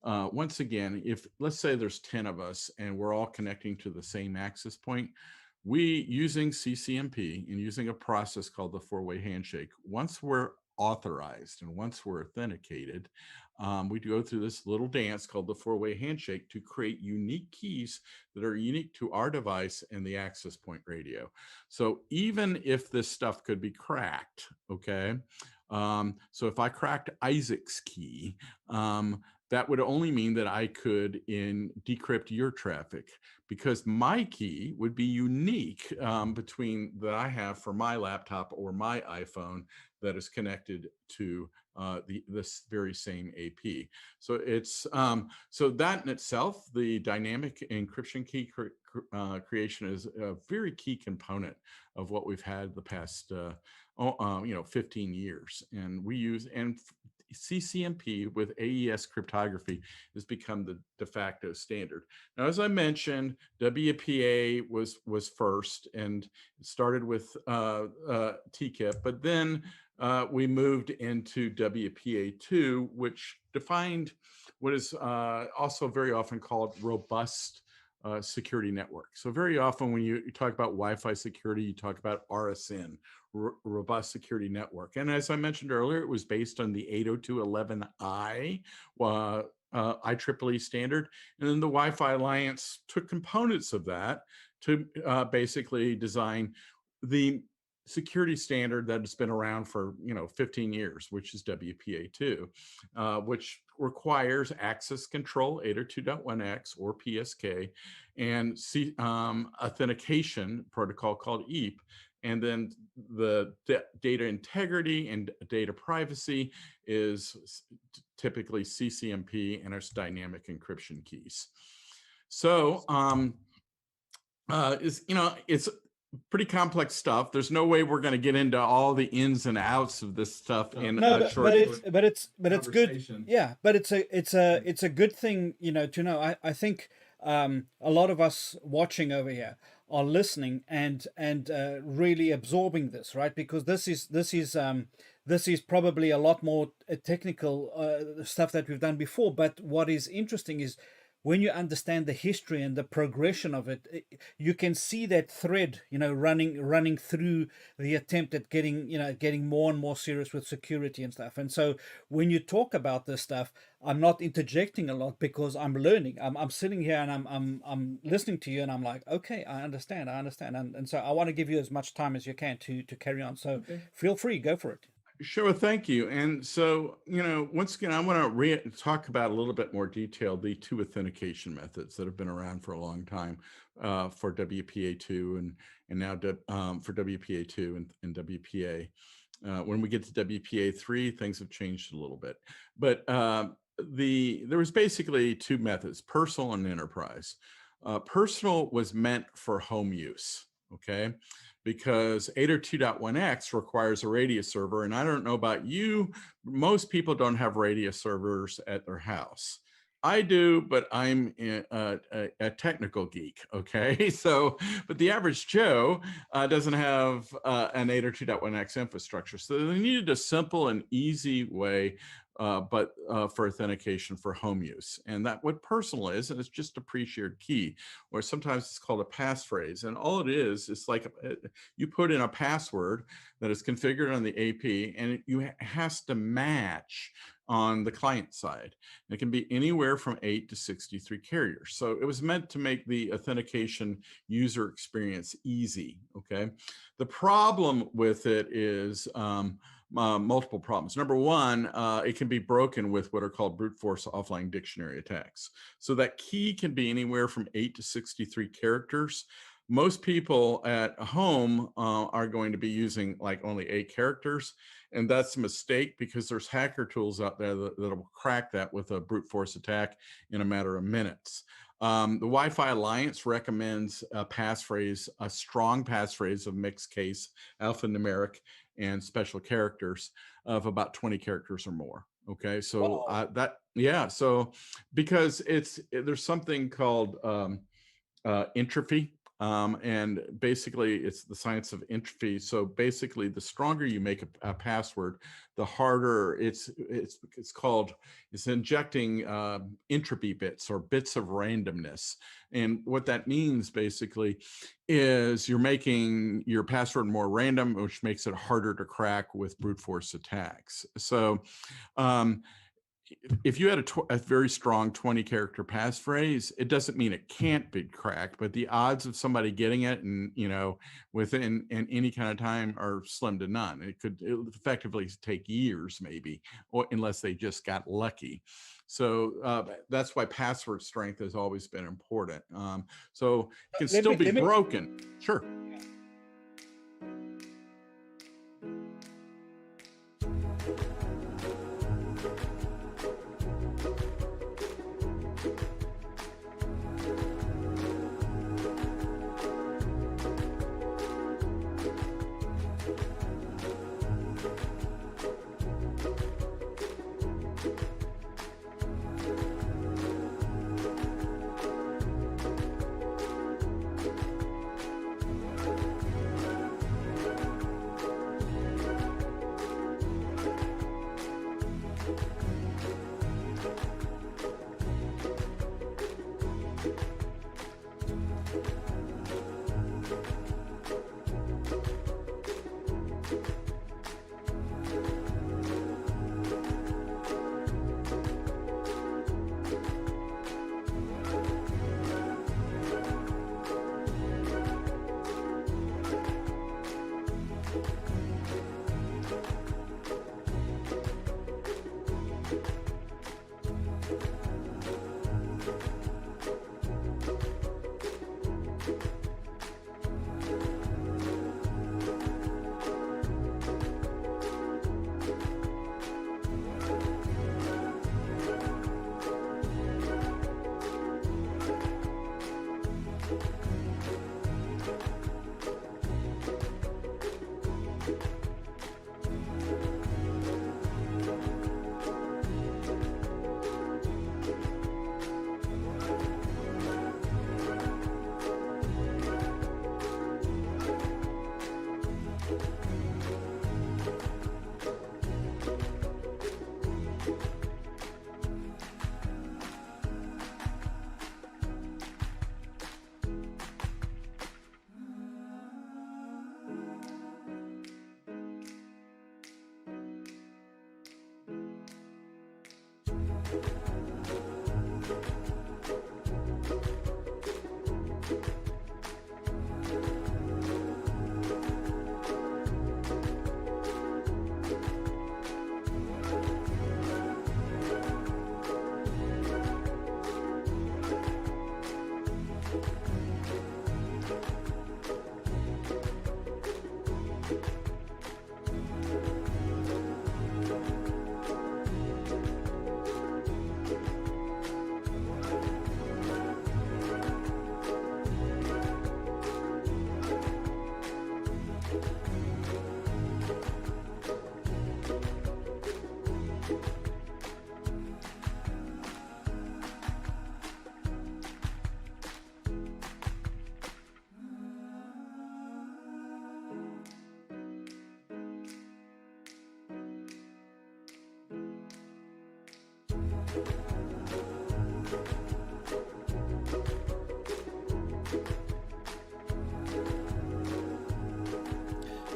once again, if let's say there's 10 of us and we're all connecting to the same access point, we using CCMP and using a process called the 4-way handshake, once we're authorized and once we're authenticated, we go through this little dance called the 4-way handshake to create unique keys that are unique to our device and the access point radio. So even if this stuff could be cracked, okay, so if I cracked Isaac's key, that would only mean that I could decrypt your traffic, because my key would be unique between that I have for my laptop or my iPhone that is connected to this very same AP. So it's so that in itself, the dynamic encryption key creation is a very key component of what we've had the past 15 years, and we use CCMP with AES cryptography has become the de facto standard. Now, as I mentioned, WPA was first and it started with TKIP, but then we moved into WPA2, which defined what is also very often called robust security network. So very often when you talk about Wi-Fi security, you talk about RSN, robust security network. And as I mentioned earlier, it was based on the 802.11i IEEE standard. And then the Wi-Fi Alliance took components of that to basically design the security standard that has been around for 15 years, which is WPA2, which requires access control 802.1x or PSK and authentication protocol called EAP, and then the data integrity and data privacy is typically CCNP and its dynamic encryption keys. So it's pretty complex stuff. There's no way we're going to get into all the ins and outs of this stuff in a short but it's good. Yeah, but it's a good thing, to know. I think a lot of us watching over here are listening and really absorbing this, right? Because this is probably a lot more technical stuff that we've done before. But what is interesting is, when you understand the history and the progression of it, you can see that thread, running through the attempt at getting more and more serious with security and stuff. And so when you talk about this stuff, I'm not interjecting a lot because I'm learning. I'm sitting here and I'm listening to you, and I'm like, okay, I understand. And so I want to give you as much time as you can to carry on. So Feel free, go for it. Sure, thank you. And so, once again, I want to talk about a little bit more detail the two authentication methods that have been around for a long time for WPA2 and now for WPA2 and WPA. When we get to WPA3, things have changed a little bit. But there was basically two methods, personal and enterprise. Personal was meant for home use, okay? Because 802.1x requires a radius server. And I don't know about you, most people don't have radius servers at their house. I do, but I'm a technical geek, okay? So, but the average Joe doesn't have an 802.1x infrastructure. So they needed a simple and easy way for authentication for home use. And that what personal is, and it's just a pre-shared key, or sometimes it's called a passphrase. And all it is like you put in a password that is configured on the AP, and it has to match on the client side. It can be anywhere from 8 to 63 characters. So it was meant to make the authentication user experience easy, okay? The problem with it is multiple problems. Number one, it can be broken with what are called brute force offline dictionary attacks. So that key can be anywhere from 8 to 63 characters. Most people at home are going to be using like only 8 characters. And that's a mistake because there's hacker tools out there that will crack that with a brute force attack in a matter of minutes. The Wi-Fi Alliance recommends a passphrase, a strong passphrase of mixed case, alphanumeric, and special characters of about 20 characters or more. Okay, so so because there's something called entropy. And basically it's the science of entropy. So basically the stronger you make a password, the harder it's injecting entropy bits or bits of randomness. And what that means basically is you're making your password more random, which makes it harder to crack with brute force attacks. So if you had a very strong 20-character passphrase, it doesn't mean it can't be cracked, but the odds of somebody getting it and within any kind of time are slim to none. It would effectively take years, maybe, or unless they just got lucky. So that's why password strength has always been important. So it can still be broken. Sure.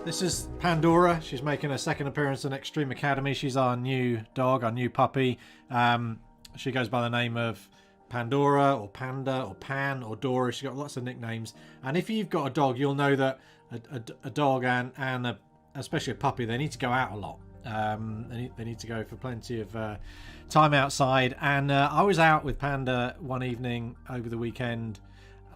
This is Pandora. She's making her second appearance in Extreme Academy. She's our new dog, our new puppy. She goes by the name of Pandora or Panda or Pan or Dora. She's got lots of nicknames. And if you've got a dog, you'll know that a dog and especially a puppy, they need to go out a lot. They need to go for plenty of time outside. And I was out with Panda one evening over the weekend,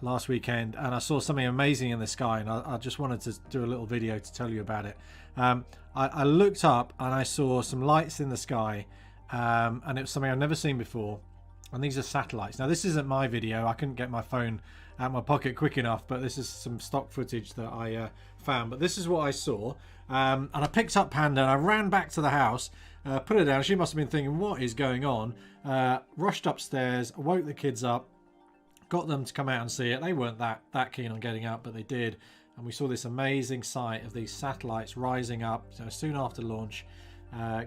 last weekend, and I saw something amazing in the sky, and I just wanted to do a little video to tell you about it. I looked up and I saw some lights in the sky, and it was something I've never seen before, and these are satellites. Now this isn't my video, I couldn't get my phone out of my pocket quick enough, but this is some stock footage that I found. But this is what I saw, and I picked up Panda and I ran back to the house, put her down. She must have been thinking, what is going on? Rushed upstairs, woke the kids up, got them to come out and see it. They weren't that keen on getting up, but they did, and we saw this amazing sight of these satellites rising up, so soon after launch,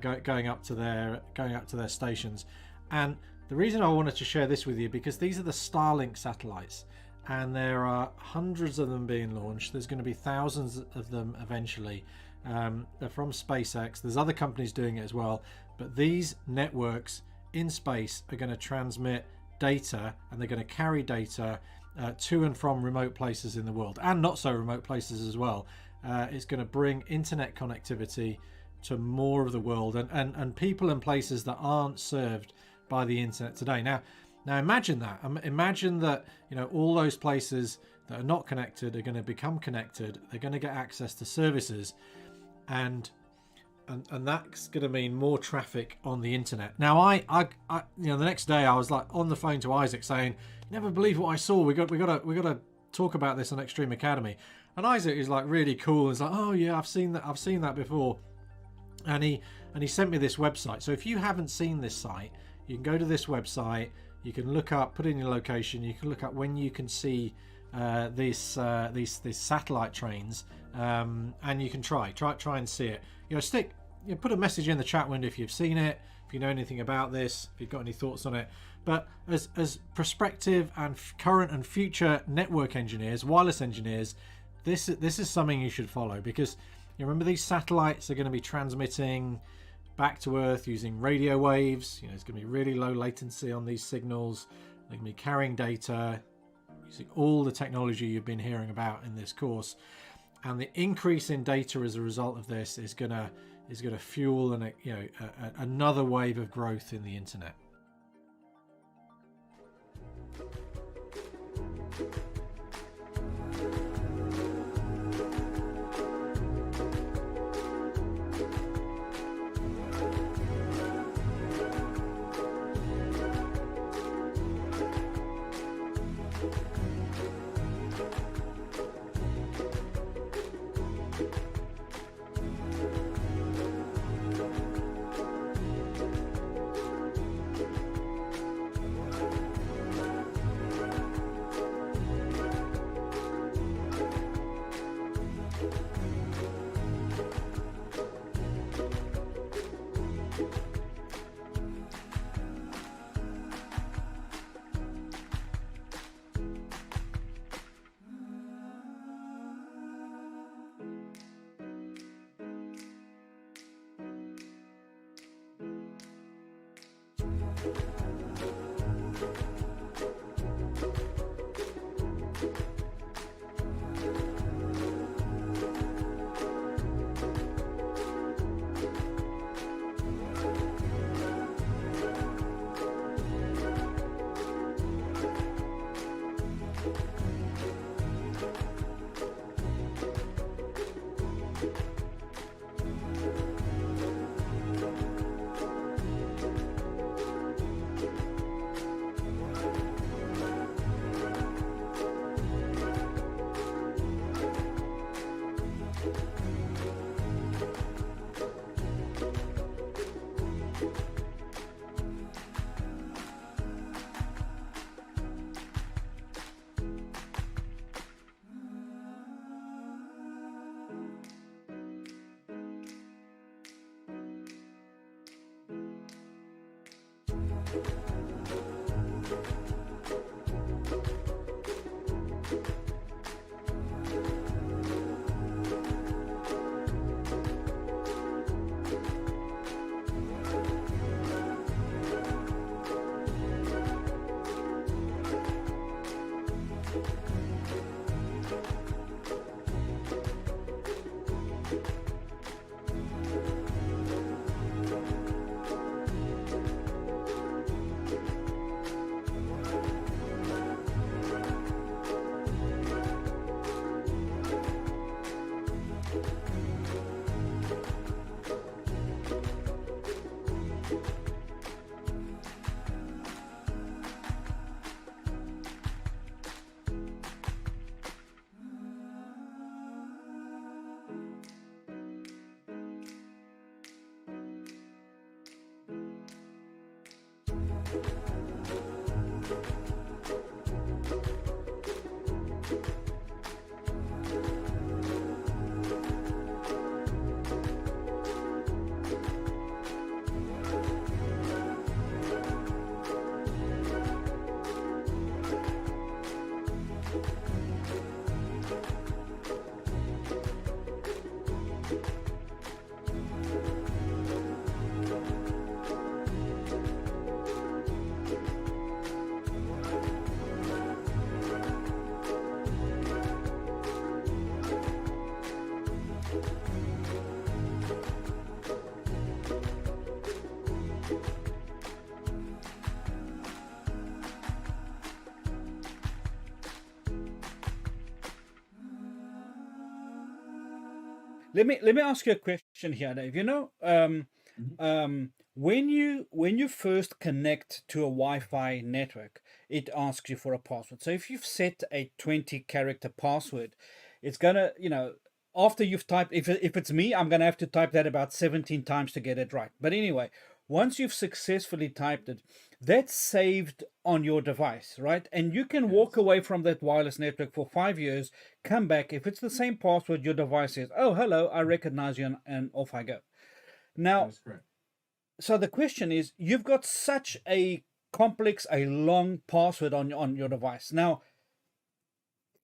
going up to their stations. And the reason I wanted to share this with you, because these are the Starlink satellites, and there are hundreds of them being launched. There's going to be thousands of them eventually. They're from SpaceX. There's other companies doing it as well, but these networks in space are going to transmit data, and they're going to carry data to and from remote places in the world, and not so remote places as well. It's going to bring internet connectivity to more of the world, and people in places that aren't served by the internet today. Now imagine that. Imagine that, you know, all those places that are not connected are going to become connected. They're going to get access to services, and that's going to mean more traffic on the internet. Now, I you know, the next day I was like on the phone to Isaac saying, "You never believe what I saw. We got to talk about this on Extreme Academy." And Isaac is like really cool. He's like, "Oh yeah, I've seen that before." And he sent me this website. So if you haven't seen this site, you can go to this website. You can look up, put in your location. You can look up when you can see these satellite trains, and you can try and see it. You know, put a message in the chat window if you've seen it, if you know anything about this, if you've got any thoughts on it. But as prospective and current and future network engineers, wireless engineers, this is something you should follow, because you remember these satellites are going to be transmitting back to Earth using radio waves. You know, it's going to be really low latency on these signals. They're going to be carrying data using all the technology you've been hearing about in this course. And the increase in data as a result of this is going to fuel another wave of growth in the internet. Let me ask you a question here, Dave. You know, when you first connect to a Wi-Fi network, it asks you for a password. So if you've set a 20-character password, it's gonna, you know, after you've typed, if it's me, I'm gonna have to type that about 17 times to get it right. But anyway, once you've successfully typed it, that's saved on your device, right? And you can walk away from that wireless network for 5 years, come back. If it's the same password, your device says, "Oh, hello, I recognize you," and off I go. Now, That's correct. so the question is, you've got such a complex, a long password on your device. Now,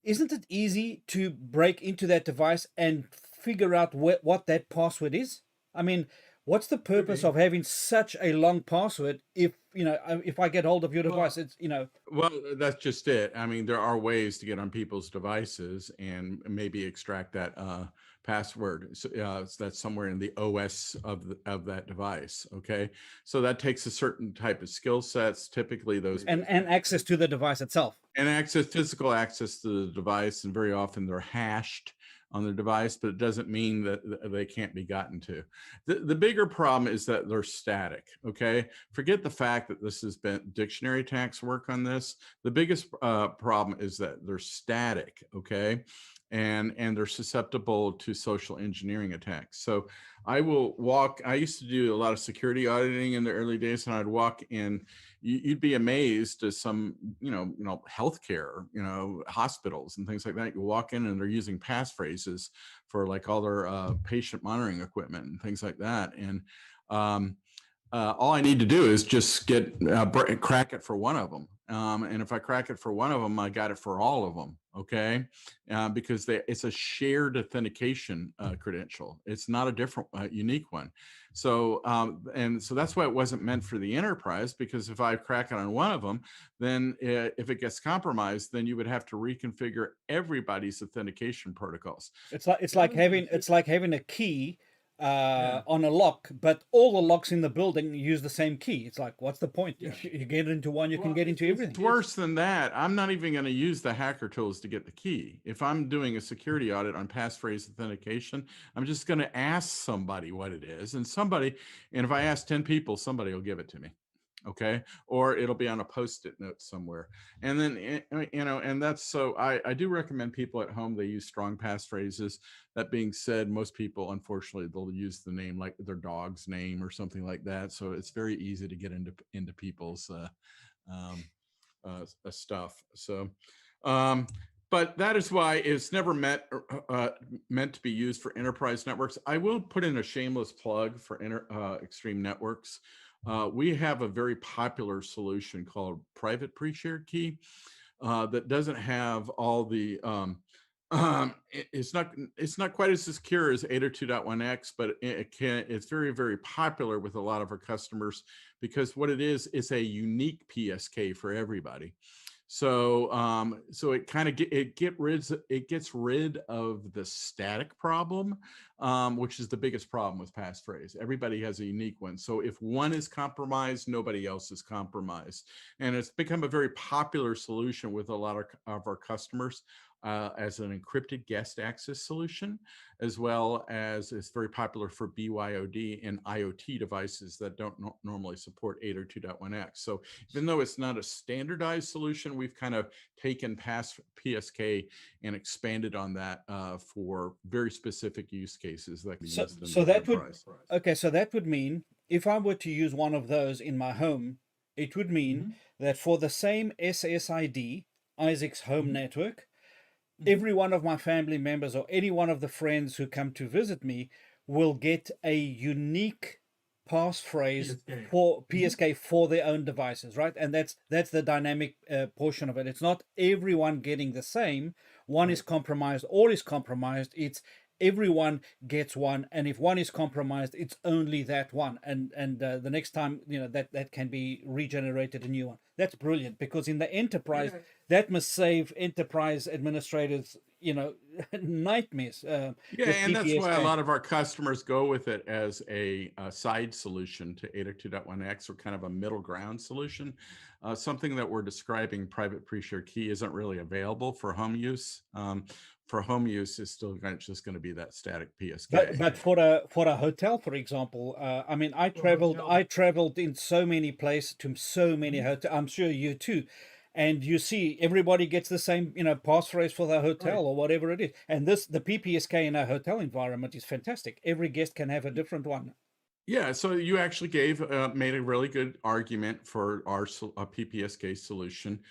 isn't it easy to break into that device and figure out what that password is? I mean, what's the purpose of having such a long password if, you know, if I get hold of your device, it's, you know. Well, that's just it. I mean, there are ways to get on people's devices and maybe extract that password. So, that's somewhere in the OS of that device. Okay, so that takes a certain type of skill sets. Typically, those And access to the device itself. and physical access to the device, and very often they're hashed on the device, but it doesn't mean that they can't be gotten to. The bigger problem is that they're static. Okay, forget the fact that this has been dictionary tax work on this. The biggest problem is that they're static. Okay, and they're susceptible to social engineering attacks. So I used to do a lot of security auditing in the early days, and I'd walk in. You'd be amazed at some, healthcare, hospitals and things like that. You walk in and they're using passphrases for like all their patient monitoring equipment and things like that. And all I need to do is just crack it for one of them. And if I crack it for one of them, I got it for all of them. Okay, because it's a shared authentication credential. It's not a different, unique one. So, and so that's why it wasn't meant for the enterprise, because if I crack it on one of them, then if it gets compromised, then you would have to reconfigure everybody's authentication protocols. It's like having a key on a lock, but all the locks in the building use the same key. It's like, what's the point? If you get into one, you can get into everything. It's worse than that. I'm not even going to use the hacker tools to get the key. If I'm doing a security audit on passphrase authentication, I'm just going to ask somebody what it is, and if I ask 10 people, somebody will give it to me. Okay, or it'll be on a post-it note somewhere. And then, and that's, so I do recommend people at home, they use strong passphrases. That being said, most people, unfortunately, they'll use the name like their dog's name or something like that. So it's very easy to get into people's stuff. So, but that is why it's never meant to be used for enterprise networks. I will put in a shameless plug for Extreme Networks. We have a very popular solution called private pre-shared key that doesn't have all the it's not quite as secure as 802.1x, but it's very, very popular with a lot of our customers, because what it is, it's a unique PSK for everybody. So so it kind of gets rid of the static problem, which is the biggest problem with passphrase. Everybody has a unique one. So if one is compromised, nobody else is compromised. And it's become a very popular solution with a lot of our customers as an encrypted guest access solution, as well as it's very popular for BYOD and IoT devices that don't normally support 802.1x. So even though it's not a standardized solution, we've kind of taken past PSK and expanded on that for very specific use cases that can be used in so the that would enterprise. okay, so that would mean if I were to use one of those in my home, It would mean that for the same SSID, Isaac's home network, every one of my family members or any one of the friends who come to visit me will get a unique passphrase for PSK for their own devices, right? And that's the dynamic portion of it. It's not everyone getting the same. One is compromised, all is compromised. It's everyone gets one, and if one is compromised, it's only that one. And the next time, that can be regenerated a new one. That's brilliant, because in the enterprise, that must save enterprise administrators, nightmares. Yeah, with and that's why a PPSK. lot of our customers go with it as a side solution to 802.1x, or kind of a middle ground solution. Something that we're describing, private pre-shared key, isn't really available for home use. For home use, is still just going to be that static PSK. But for a hotel, for example, I mean, I traveled in so many places to so many hotels. I'm sure you too. And you see everybody gets the same, passphrase for the hotel or whatever it is. And the PPSK in a hotel environment is fantastic. Every guest can have a different one. Yeah, so you actually made a really good argument for our PPSK solution.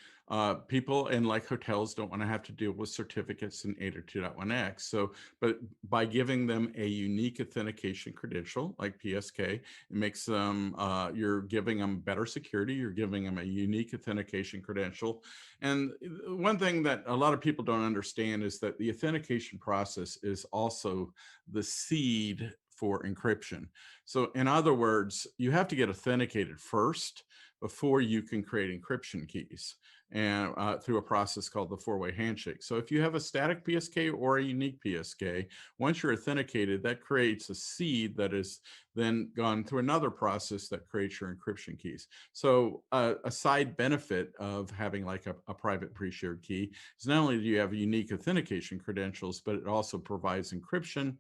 People in like hotels don't want to have to deal with certificates in 802.1x. So, but by giving them a unique authentication credential like PSK, it makes them, you're giving them better security, you're giving them a unique authentication credential. And one thing that a lot of people don't understand is that the authentication process is also the seed for encryption. So in other words, you have to get authenticated first before you can create encryption keys, and through a process called the four-way handshake. So if you have a static PSK or a unique PSK, once you're authenticated, that creates a seed that is then gone through another process that creates your encryption keys. So a side benefit of having like a private pre-shared key is not only do you have unique authentication credentials, but it also provides encryption.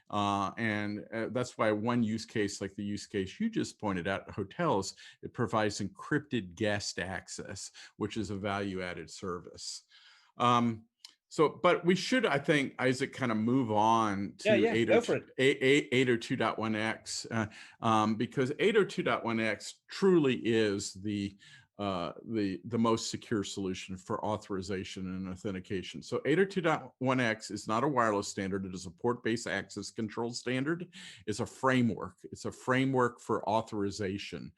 And that's why one use case, like the use case you just pointed out, hotels, it provides encrypted guest access, which is a value-added service. But we should, I think, Isaac, kind of move on to Go for it. 802.1x, because 802.1x truly is the most secure solution for authorization and authentication. So 802.1x is not a wireless standard. It is a port-based access control standard. It's a framework. It's a framework for authorization.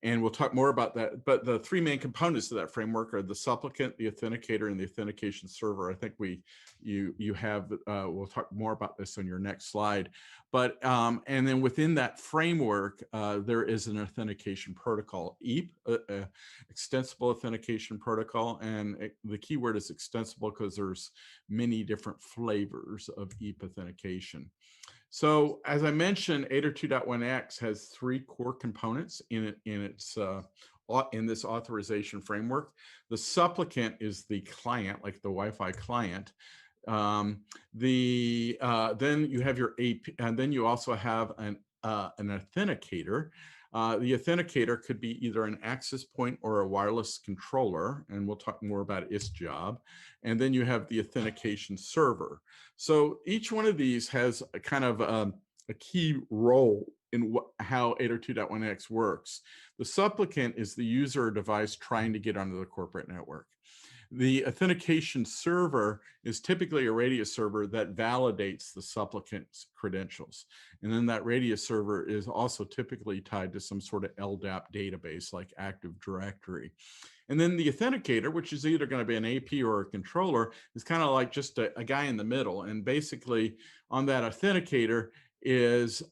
And we'll talk more about that. But the three main components of that framework are the supplicant, the authenticator, and the authentication server. I think you have, we'll talk more about this on your next slide. But, and then within that framework, there is an authentication protocol, EAP, extensible authentication protocol. And the key word is extensible because there's many different flavors of EAP authentication. So as I mentioned, 802.1x has three core components in this authorization framework. The supplicant is the client, like the Wi-Fi client. Then you have your AP, and then you also have an authenticator. The authenticator could be either an access point or a wireless controller, and we'll talk more about its job. And then you have the authentication server. So each one of these has a kind of a key role in how 802.1x works. The supplicant is the user or device trying to get onto the corporate network. The authentication server is typically a radius server that validates the supplicant's credentials. And then that radius server is also typically tied to some sort of LDAP database like Active Directory. And then the authenticator, which is either going to be an AP or a controller, is kind of like just a guy in the middle. And basically on that authenticator is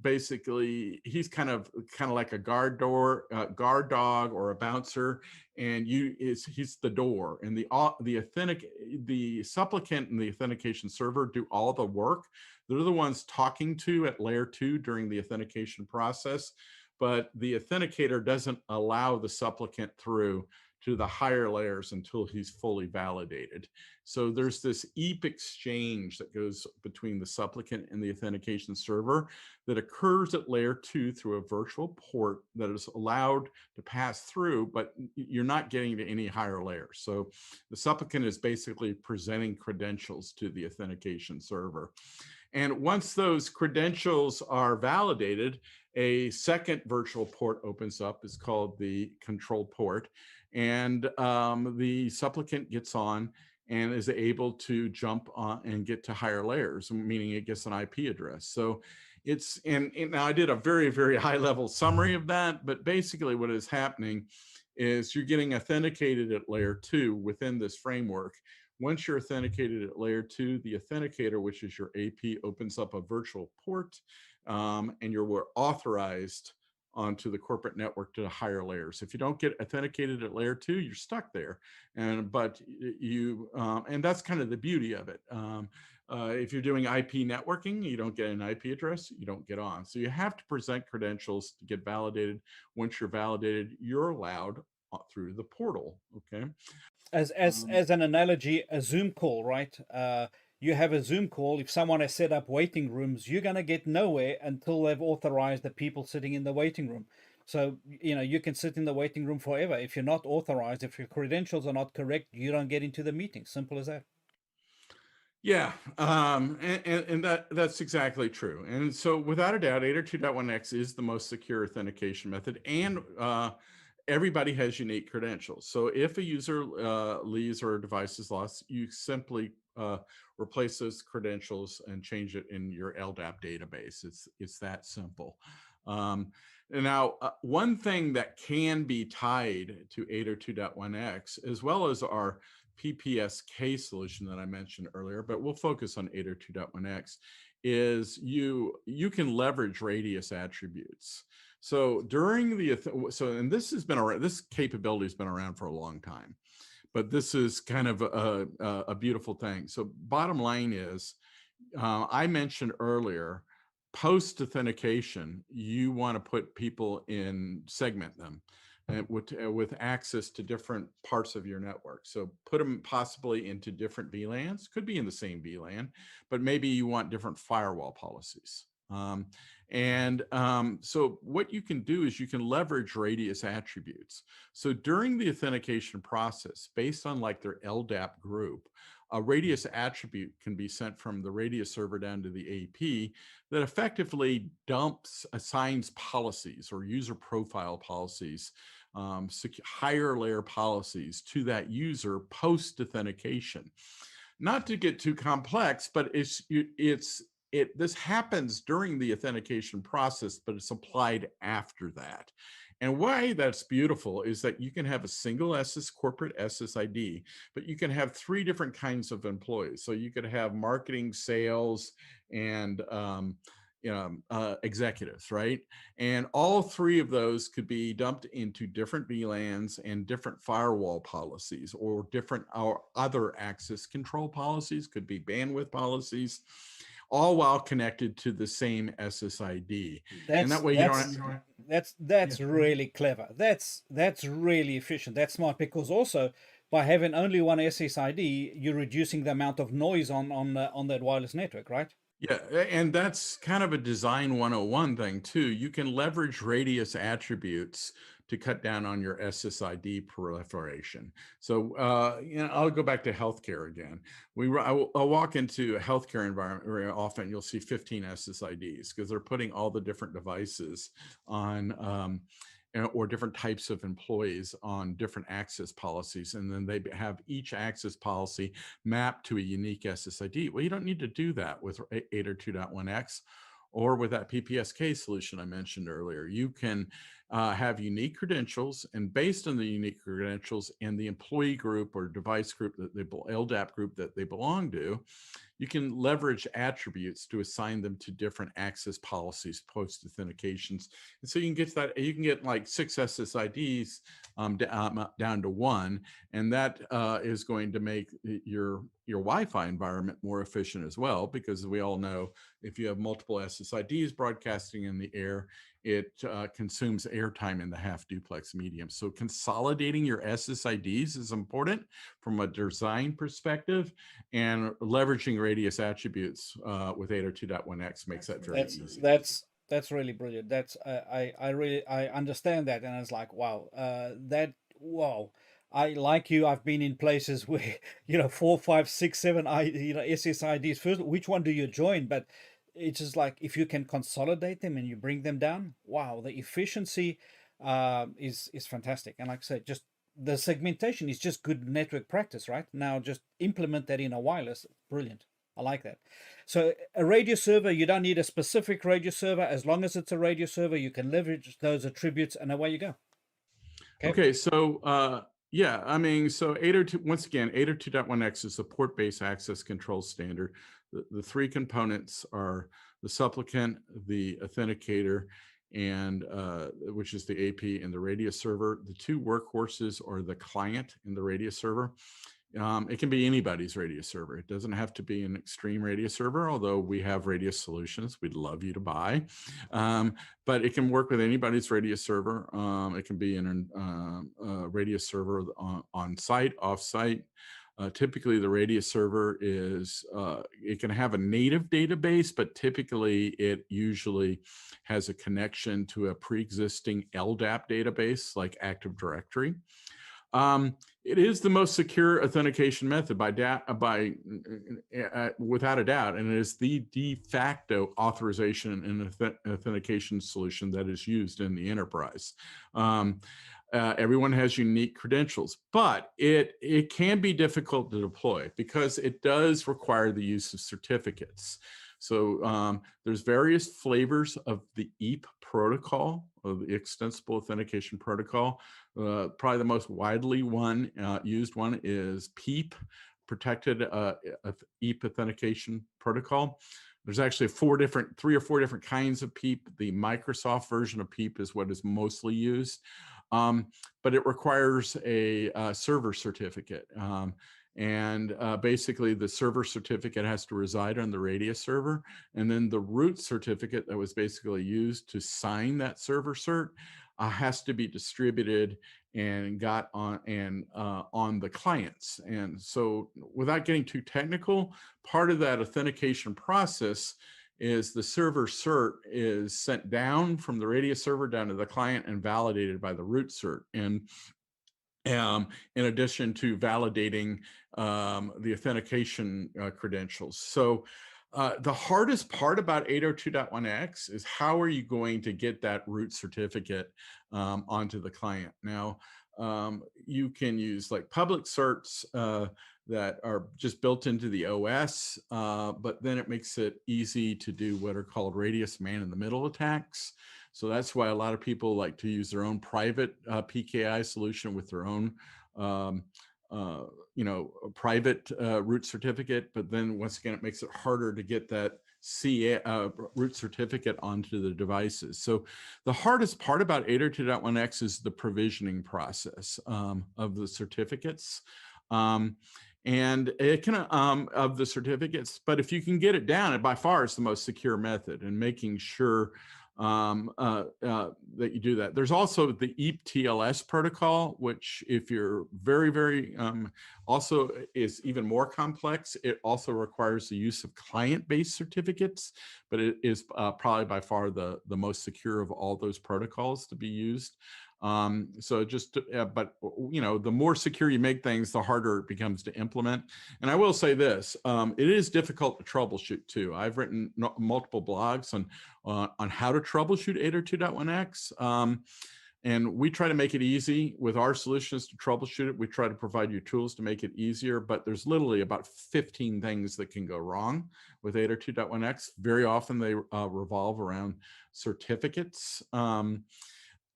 basically he's kind of like a guard dog or a bouncer, and he's the door, and the supplicant and the authentication server do all the work. They're the ones talking to at layer 2 during the authentication process, but the authenticator doesn't allow the supplicant through to the higher layers until he's fully validated. So there's this EAP exchange that goes between the supplicant and the authentication server that occurs at layer 2 through a virtual port that is allowed to pass through, but you're not getting to any higher layers. So the supplicant is basically presenting credentials to the authentication server. And once those credentials are validated, A second virtual port opens up. It's called the control port. And the supplicant gets on and is able to jump on and get to higher layers, meaning it gets an IP address. So and now I did a very, very high level summary of that, but basically what is happening is you're getting authenticated at layer 2 within this framework. Once you're authenticated at layer 2, the authenticator, which is your AP, opens up a virtual port, and you're authorized onto the corporate network to the higher layers. If you don't get authenticated at layer 2, you're stuck there. And that's kind of the beauty of it. If you're doing IP networking, you don't get an IP address, you don't get on. So you have to present credentials to get validated. Once you're validated, you're allowed through the portal. Okay. As an analogy, a Zoom call, right? You have a Zoom call. If someone has set up waiting rooms, you're going to get nowhere until they've authorized the people sitting in the waiting room. So, you can sit in the waiting room forever. If you're not authorized, if your credentials are not correct, you don't get into the meeting. Simple as that. Yeah, and that's exactly true. And so without a doubt, 802.1x is the most secure authentication method, and everybody has unique credentials. So if a user leaves or a device is lost, you simply replace those credentials and change it in your LDAP database. It's that simple. And now, one thing that can be tied to 802.1x, as well as our PPSK solution that I mentioned earlier, but we'll focus on 802.1x, is you can leverage radius attributes. So and this capability has been around for a long time, but this is kind of a beautiful thing. So bottom line is, I mentioned earlier, post authentication, you want to put people segment them with access to different parts of your network. So put them possibly into different VLANs, could be in the same VLAN, but maybe you want different firewall policies. So what you can do is you can leverage radius attributes. So during the authentication process, based on like their LDAP group, a radius attribute can be sent from the radius server down to the AP that effectively assigns policies or user profile policies, higher layer policies to that user post authentication. Not to get too complex, but this happens during the authentication process, but it's applied after that. And why that's beautiful is that you can have a single corporate SSID, but you can have 3 different kinds of employees. So you could have marketing, sales, and executives, right? And all 3 of those could be dumped into different VLANs and different firewall policies, or other access control policies, could be bandwidth policies, all while connected to the same SSID. And that way that's really clever. That's really efficient. That's smart, because also by having only one SSID, you're reducing the amount of noise on that wireless network, right? Yeah, and that's kind of a design 101 thing too. You can leverage radius attributes to cut down on your SSID proliferation. So, I'll go back to healthcare again. I'll walk into a healthcare environment very often. You'll see 15 SSIDs because they're putting all the different devices on, or different types of employees on different access policies. And then they have each access policy mapped to a unique SSID. Well, you don't need to do that with 802.1x or with that PPSK solution I mentioned earlier. You can have unique credentials, and based on the unique credentials and the employee group or device group LDAP group that they belong to, you can leverage attributes to assign them to different access policies post authentications. And so you can get like 6 SSIDs down to 1, and that is going to make your Wi-Fi environment more efficient as well, because we all know if you have multiple SSIDs broadcasting in the air, it consumes airtime in the half duplex medium. So consolidating your SSIDs is important from a design perspective, and leveraging radius attributes with 802.1x makes that very easy. That's really brilliant. That's I understand that, and it's like, wow, I, like you, I've been in places where 4, 5, 6, 7 SSIDs. First, which one do you join? But it's just like if you can consolidate them and you bring them down, wow, the efficiency is fantastic. And like I said, just the segmentation is just good network practice, right? Now just implement that in a wireless. Brilliant. I like that. So a radio server, you don't need a specific radio server. As long as it's a radio server, you can leverage those attributes and away you go. Okay, so yeah, I mean, so 802, once again, 802.1x is the port-based access control standard. The three components are the supplicant, the authenticator, and which is the AP and the radio server. The two workhorses are the client and the radio server. It can be anybody's radio server. It doesn't have to be an extreme radio server, although we have radio solutions we'd love you to buy. But it can work with anybody's radio server. It can be in a radio server on site, off site. Typically, the radio server is, it can have a native database, but typically it usually has a connection to a pre-existing LDAP database like Active Directory. It is the most secure authentication method without a doubt, and it is the de facto authorization and authentication solution that is used in the enterprise. Everyone has unique credentials, but it can be difficult to deploy because it does require the use of certificates. So there's various flavors of the EAP protocol, of the Extensible Authentication Protocol. Probably the most widely used one is PEEP, Protected EAP Authentication Protocol. There's actually three or four different kinds of PEEP. The Microsoft version of PEEP is what is mostly used, but it requires a server certificate. And basically the server certificate has to reside on the radio server, and then the root certificate that was basically used to sign that server cert has to be distributed and got on the clients. And so without getting too technical, part of that authentication process is the server cert is sent down from the radio server down to the client and validated by the root cert. And in addition to validating the authentication credentials. So the hardest part about 802.1x is how are you going to get that root certificate onto the client? Now, you can use like public certs that are just built into the OS, but then it makes it easy to do what are called radius man-in-the-middle attacks. So that's why a lot of people like to use their own private PKI solution with their own, private root certificate. But then once again, it makes it harder to get that root certificate onto the devices. So the hardest part about 802.1x is the provisioning process of the certificates. And it can of the certificates, but if you can get it down, it by far is the most secure method, and making sure that you do that. There's also the EAP TLS protocol, which if you're very, also is even more complex. It also requires the use of client-based certificates, but it is probably by far the most secure of all those protocols to be used. So just, but the more secure you make things, the harder it becomes to implement. And I will say this, it is difficult to troubleshoot too. I've written multiple blogs on how to troubleshoot 802.1x. And we try to make it easy with our solutions to troubleshoot it. We try to provide you tools to make it easier, but there's literally about 15 things that can go wrong with 802.1x. Very often they revolve around certificates. And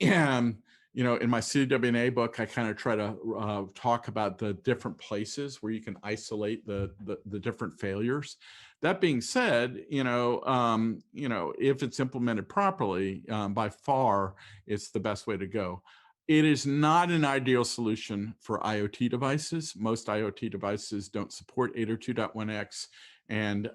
in my CWNA book, I kind of try to talk about the different places where you can isolate the different failures. That being said, if it's implemented properly, by far, it's the best way to go. It is not an ideal solution for IoT devices. Most IoT devices don't support 802.1x, and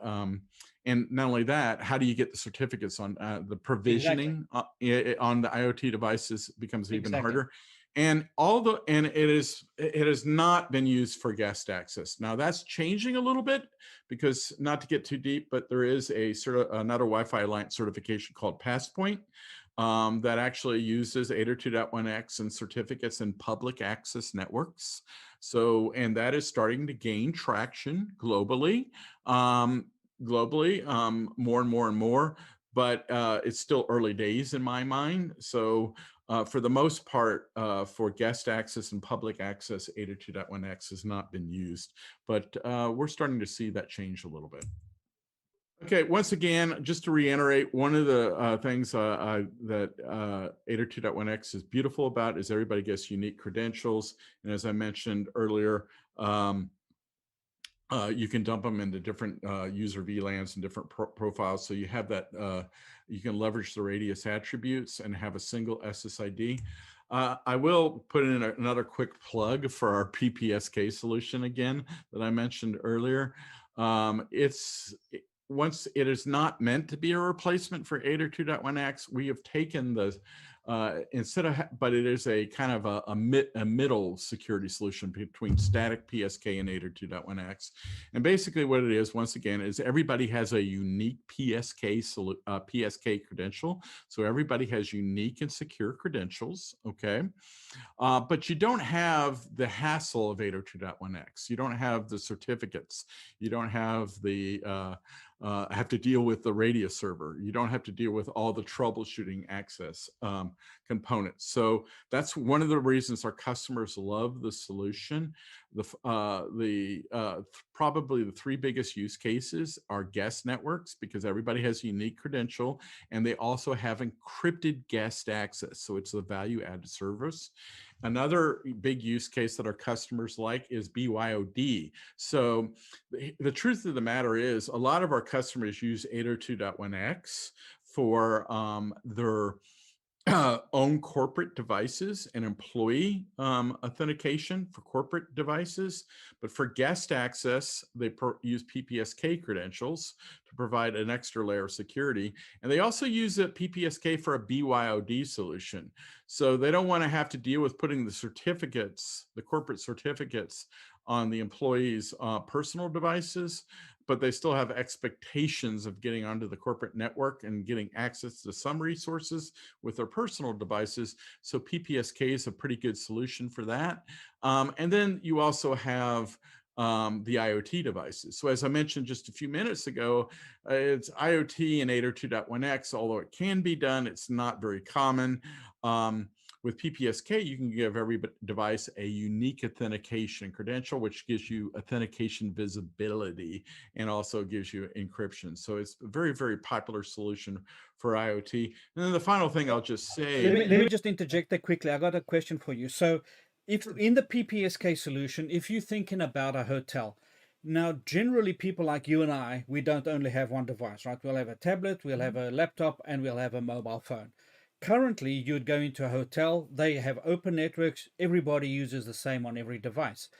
not only that, how do you get the certificates on the provisioning on the IoT devices becomes even harder. And it has not been used for guest access. Now that's changing a little bit because, not to get too deep, but there is another Wi-Fi Alliance certification called Passpoint that actually uses 802.1x and certificates in public access networks. So, and that is starting to gain traction globally. globally, more and more and more, but it's still early days in my mind. So for the most part, for guest access and public access, 802.1x has not been used, but we're starting to see that change a little bit. Okay, once again, just to reiterate, one of the things that 802.1x is beautiful about is everybody gets unique credentials. And as I mentioned earlier, you can dump them into different user VLANs and different profiles. So you have that, you can leverage the radius attributes and have a single SSID. I will put in another quick plug for our PPSK solution again that I mentioned earlier. Once it is not meant to be a replacement for 802.1x, we have taken the but it is a kind of a middle security solution between static PSK and 802.1x. And basically what it is, once again, is everybody has a unique PSK credential. So everybody has unique and secure credentials, okay? But you don't have the hassle of 802.1x. You don't have the certificates. You don't have the have to deal with the radius server. You don't have to deal with all the troubleshooting access components. So that's one of the reasons our customers love the solution. Probably the three biggest use cases are guest networks, because everybody has a unique credential, and they also have encrypted guest access. So it's a value-added service. Another big use case that our customers like is BYOD. So the truth of the matter is, a lot of our customers use 802.1x for their own corporate devices and employee authentication for corporate devices. But for guest access, they use PPSK credentials to provide an extra layer of security. And they also use a PPSK for a BYOD solution. So they don't want to have to deal with putting the certificates, the corporate certificates, on the employees' personal devices, but they still have expectations of getting onto the corporate network and getting access to some resources with their personal devices. So PPSK is a pretty good solution for that. And then you also have the IoT devices. So as I mentioned just a few minutes ago, it's IoT and 802.1x, although it can be done, it's not very common. With PPSK, you can give every device a unique authentication credential, which gives you authentication visibility and also gives you encryption. So it's a very, very popular solution for IoT. And then the final thing I'll just say. Let me just interject there quickly. I got a question for you. So if in the PPSK solution, if you're thinking about a hotel, now generally people like you and I, we don't only have one device, right? We'll have a tablet, we'll have a laptop, and we'll have a mobile phone. Currently, you'd go into a hotel, they have open networks, everybody uses the same on every device.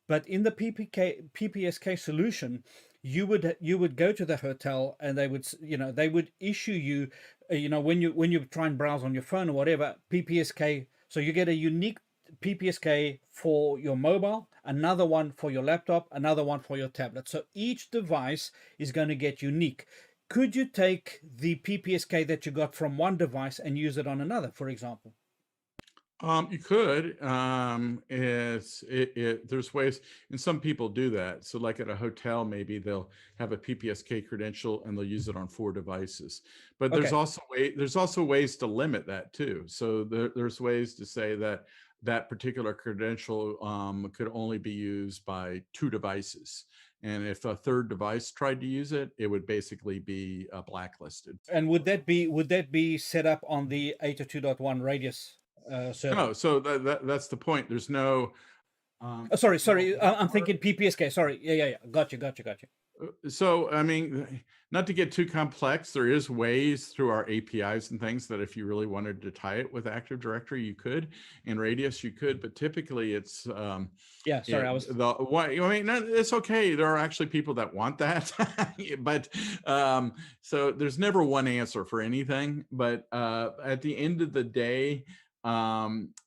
But in the PPSK solution, you would go to the hotel and they would issue you, when you try and browse on your phone or whatever, PPSK. So you get a unique PPSK for your mobile, another one for your laptop, another one for your tablet. So each device is going to get unique. Could you take the PPSK that you got from one device and use it on another, for example? You could. There's ways, and some people do that. So like at a hotel, maybe they'll have a PPSK credential and they'll use it on 4 devices. But there's also ways to limit that too. So there's ways to say that that particular credential could only be used by 2 devices. And if a third device tried to use it, it would basically be blacklisted. And would that be set up on the 802.1 radius server? No, so that's the point. There's no. Sorry. I'm thinking PPSK. Sorry. Yeah. Gotcha. So, I mean, not to get too complex, there is ways through our APIs and things that if you really wanted to tie it with Active Directory, you could, and Radius you could, but typically it's it's okay. There are actually people that want that, but so there's never one answer for anything. But at the end of the day,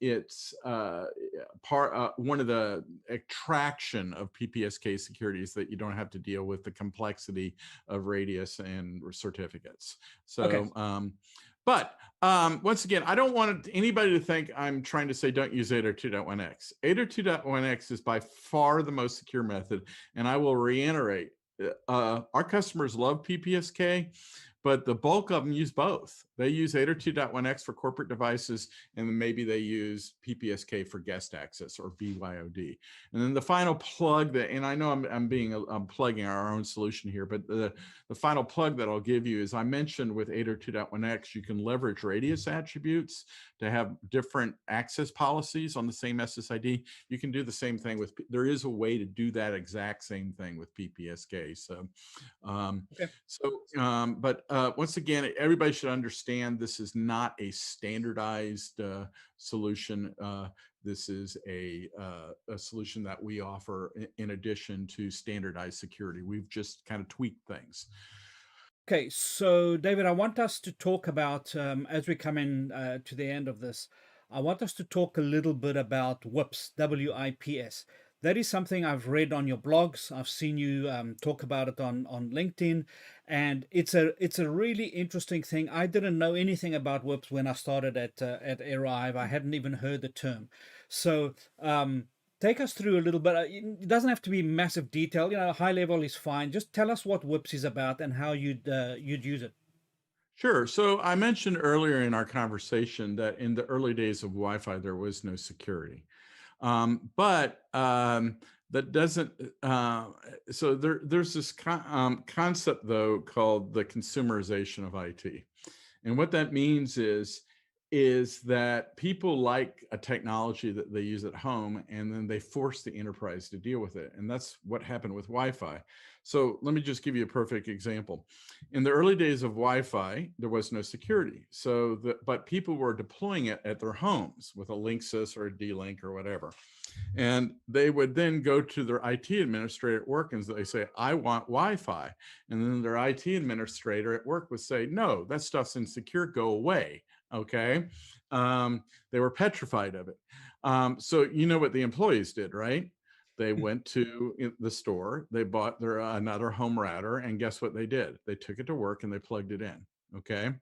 it's one of the attraction of PPSK security is that you don't have to deal with the complexity of radius and certificates. So, but once again, I don't want anybody to think I'm trying to say don't use 802.1x. 802.1x is by far the most secure method, and I will reiterate, our customers love PPSK, but the bulk of them use both. They use 802.1x for corporate devices, and then maybe they use PPSK for guest access, or BYOD. And then the final plug that, and I know I'm plugging our own solution here, but the final plug that I'll give you is, I mentioned with 802.1x, you can leverage radius attributes to have different access policies on the same SSID. You can do the same thing with, there is a way to do that exact same thing with PPSK. So, Okay. but once again, everybody should understand this is not a standardized solution. This is a solution that we offer in addition to standardized security. We've just kind of tweaked things. Okay, so David, I want us to talk about, as we come in to the end of this, I want us to talk a little bit about WIPS, WIPS. That is something I've read on your blogs. I've seen you talk about it on LinkedIn, and it's a really interesting thing. I didn't know anything about WIPS when I started at Arrive. I hadn't even heard the term. So take us through a little bit. It doesn't have to be massive detail. High level is fine. Just tell us what WIPS is about and how you'd use it. Sure. So I mentioned earlier in our conversation that in the early days of Wi-Fi, there was no security. But that doesn't, so there's this concept, though, called the consumerization of IT. And what that means is that people like a technology that they use at home, and then they force the enterprise to deal with it. And that's what happened with Wi-Fi. So let me just give you a perfect example. In the early days of Wi-Fi, there was no security. But people were deploying it at their homes with a Linksys or a D-Link or whatever. And they would then go to their IT administrator at work and they say, I want Wi-Fi. And then their IT administrator at work would say, no, that stuff's insecure, go away. Okay. They were petrified of it. So you know what the employees did, right? They went to the store, they bought another home router, and guess what they did? They took it to work and they plugged it in. Okay.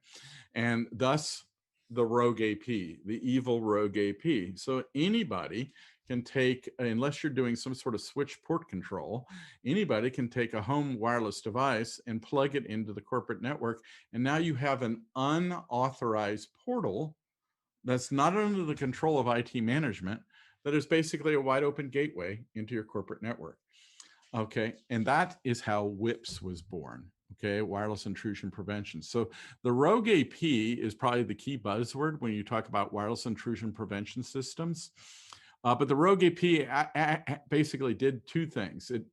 And thus the rogue AP, the evil rogue AP. So anybody can take, unless you're doing some sort of switch port control, anybody can take a home wireless device and plug it into the corporate network. And now you have an unauthorized portal that's not under the control of IT management, that is basically a wide open gateway into your corporate network. Okay, and that is how WIPS was born. Okay, wireless intrusion prevention. So the rogue AP is probably the key buzzword when you talk about wireless intrusion prevention systems. But the rogue AP basically did two things. It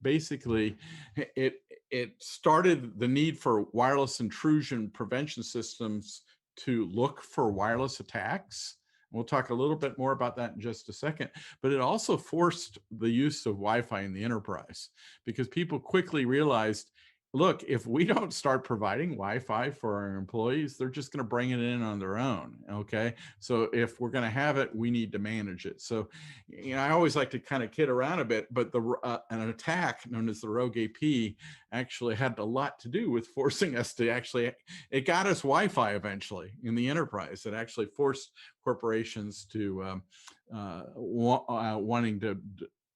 started the need for wireless intrusion prevention systems to look for wireless attacks. We'll talk a little bit more about that in just a second, but it also forced the use of Wi-Fi in the enterprise, because people quickly realized, look, if we don't start providing Wi-Fi for our employees, they're just going to bring it in on their own. Okay. So if we're going to have it, we need to manage it. So, I always like to kind of kid around a bit, but an attack known as the rogue AP actually had a lot to do with forcing us to it got us Wi-Fi eventually in the enterprise. It actually forced corporations to wanting to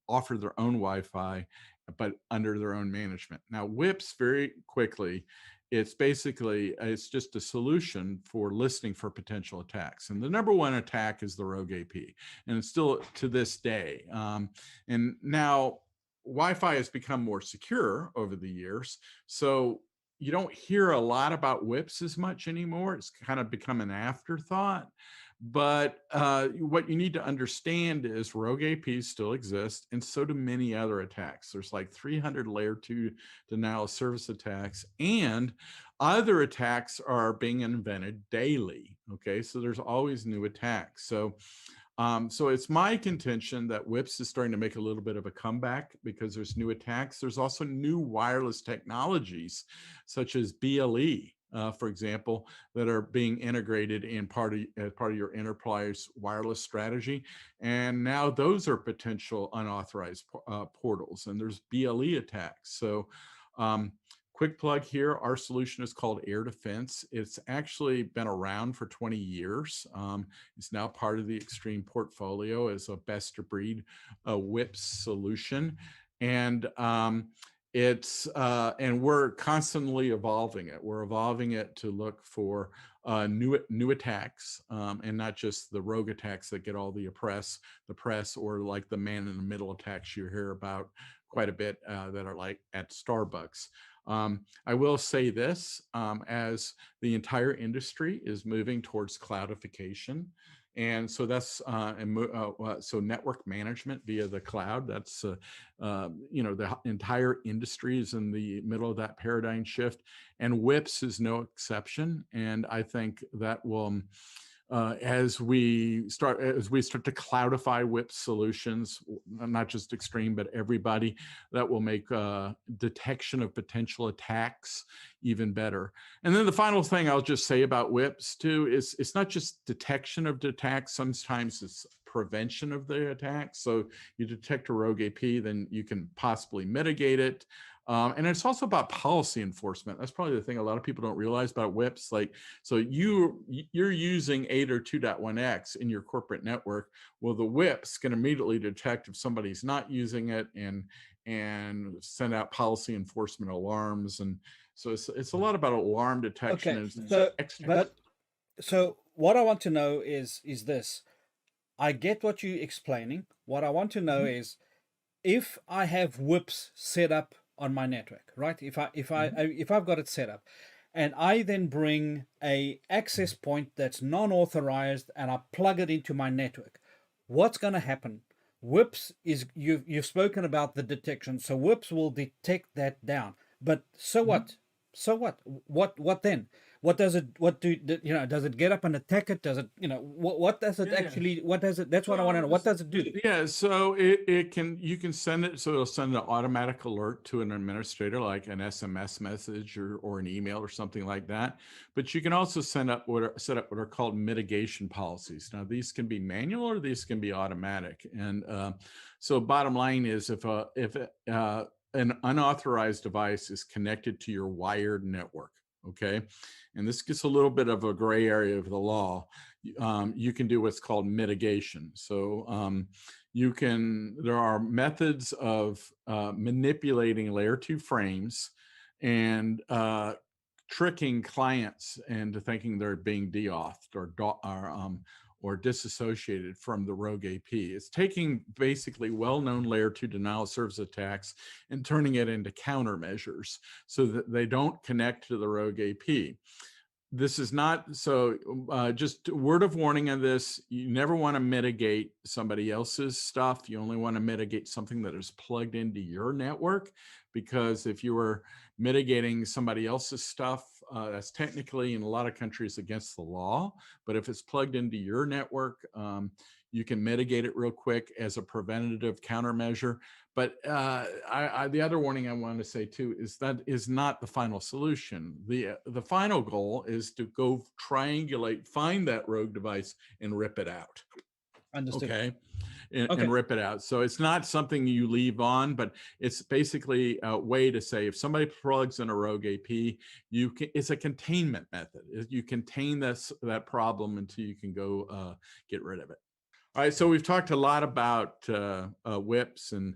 offer their own Wi-Fi, but under their own management. Now, WIPS, very quickly, it's just a solution for listening for potential attacks. And the number one attack is the rogue AP, and it's still to this day. And now Wi-Fi has become more secure over the years. So you don't hear a lot about WIPS as much anymore. It's kind of become an afterthought. But what you need to understand is rogue APs still exist, and so do many other attacks. There's like 300 layer 2 denial of service attacks, and other attacks are being invented daily. Okay, so there's always new attacks. So it's my contention that WIPS is starting to make a little bit of a comeback because there's new attacks. There's also new wireless technologies such as BLE, for example, that are being integrated in as part of your enterprise wireless strategy. And now those are potential unauthorized portals, and there's BLE attacks. So quick plug here, our solution is called Air Defense. It's actually been around for 20 years. It's now part of the Extreme portfolio as a best of breed WIPS solution. And it's and we're constantly evolving it. We're evolving it to look for new attacks, and not just the rogue attacks that get all the press, or like the man in the middle attacks you hear about quite a bit, that are like at Starbucks. I will say this, as the entire industry is moving towards cloudification, and so that's so network management via the cloud. That's the entire industry is in the middle of that paradigm shift, and WIPS is no exception. And I think that will, as we start to cloudify WIPS solutions, not just Extreme, but everybody, that will make detection of potential attacks even better. And then the final thing I'll just say about WIPS too is it's not just detection of attacks. Sometimes it's prevention of the attack. So you detect a rogue AP, then you can possibly mitigate it. And it's also about policy enforcement. That's probably the thing a lot of people don't realize about WIPS. Like, so you're using 8 or 2.1x in your corporate network. Well, the WIPS can immediately detect if somebody's not using it and send out policy enforcement alarms. And so it's a lot about alarm detection. Okay, so what I want to know is this. I get what you're explaining. What I want to know is, if I have WIPS set up on my network, right? If I've got it set up, and I then bring a access point that's non-authorized and I plug it into my network, what's going to happen? WIPS is, you've spoken about the detection, so WIPS will detect that down. But so what? So what? What then? What does it? What do you know? Does it get up and attack it? Does it? What does it actually? What does it? That's what I want to know. What does it do? Yeah, so you can send it, so it'll send an automatic alert to an administrator, like an SMS message or an email or something like that. But you can also set up what are called mitigation policies. Now, these can be manual or these can be automatic. And so bottom line is, if an unauthorized device is connected to your wired network, okay, and this gets a little bit of a gray area of the law, you can do what's called mitigation. So there are methods of manipulating layer 2 frames and tricking clients into thinking they're being deauthed or disassociated from the rogue AP. It's taking basically well-known layer 2 denial of service attacks and turning it into countermeasures so that they don't connect to the rogue AP. This is not, so just a word of warning on this: you never want to mitigate somebody else's stuff. You only want to mitigate something that is plugged into your network, because if you were mitigating somebody else's stuff, that's technically in a lot of countries against the law. But if it's plugged into your network, you can mitigate it real quick as a preventative countermeasure. But the other warning I want to say too is that is not the final solution. The final goal is to go triangulate, find that rogue device, and rip it out. Understood. Okay. And rip it out. So it's not something you leave on, but it's basically a way to say, if somebody plugs in a rogue AP, it's a containment method. You contain that problem until you can go get rid of it. All right, so we've talked a lot about WIPS, and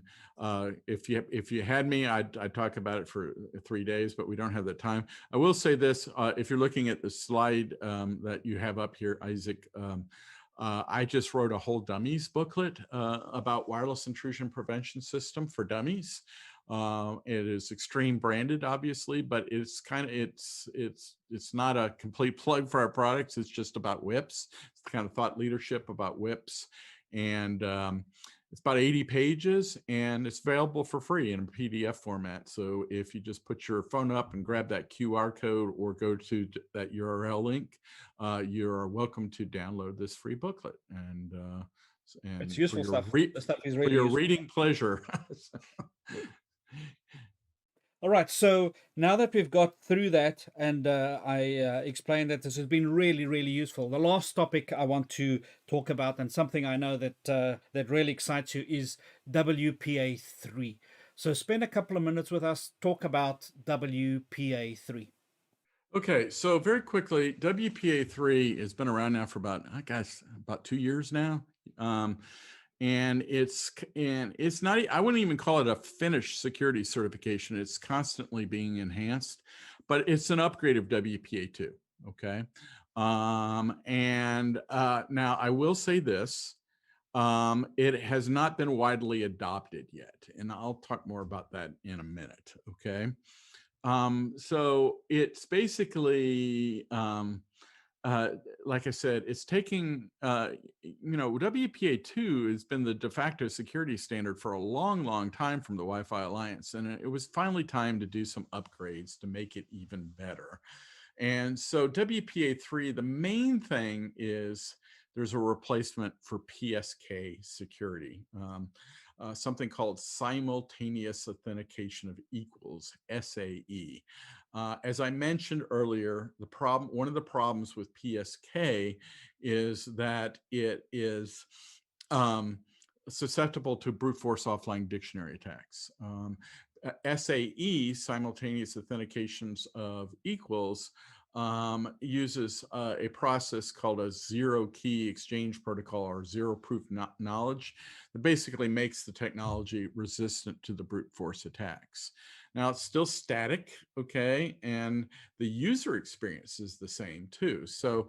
if you had me, I'd talk about it for 3 days, but we don't have the time. I will say this: if you're looking at the slide that you have up here, Isaac, I just wrote a whole dummies booklet about wireless intrusion prevention system for dummies. It is Extreme branded, obviously, but it's not a complete plug for our products. It's just about WIPS. It's the kind of thought leadership about WIPS, and it's about 80 pages, and it's available for free in a PDF format. So if you just put your phone up and grab that QR code or go to that URL link, you're welcome to download this free booklet. And it's useful stuff. The stuff is really for your useful. reading pleasure. All right, so now that we've got through that, and I explained that this has been really, really useful, the last topic I want to talk about, and something I know that that really excites you, is WPA3. So spend a couple of minutes with us, talk about WPA3. Okay, so very quickly, WPA3 has been around now for about 2 years now. and it's not, I wouldn't even call it a finished security certification. It's constantly being enhanced, but it's an upgrade of WPA2. Okay. Now I will say this, it has not been widely adopted yet, and I'll talk more about that in a minute. Okay. So it's basically, like I said, it's taking, WPA2 has been the de facto security standard for a long, long time from the Wi-Fi Alliance, and it was finally time to do some upgrades to make it even better. And so WPA3, the main thing is there's a replacement for PSK security, something called simultaneous authentication of equals, SAE. As I mentioned earlier, one of the problems with PSK is that it is susceptible to brute force offline dictionary attacks. SAE, simultaneous authentications of equals, uses a process called a zero key exchange protocol, or zero proof knowledge, that basically makes the technology resistant to the brute force attacks. Now, it's still static, okay, and the user experience is the same too. So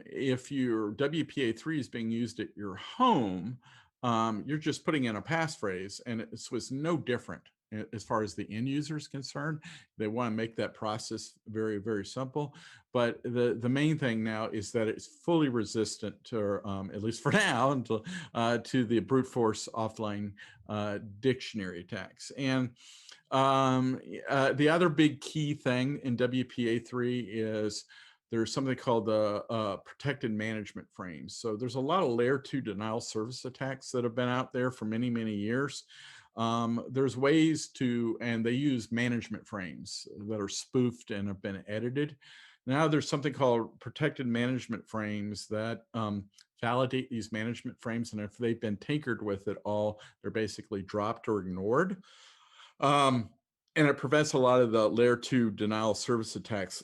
if your WPA3 is being used at your home, you're just putting in a passphrase, and it was no different as far as the end user is concerned. They want to make that process very, very simple. But the main thing now is that it's fully resistant to, at least for now, until, to the brute force offline dictionary attacks. And the other big key thing in WPA3 is there's something called the protected management frames. So there's a lot of layer 2 denial service attacks that have been out there for many, many years. There's ways to, and they use management frames that are spoofed and have been edited. Now there's something called protected management frames that validate these management frames, and if they've been tinkered with at all, they're basically dropped or ignored. And it prevents a lot of the layer 2 denial service attacks.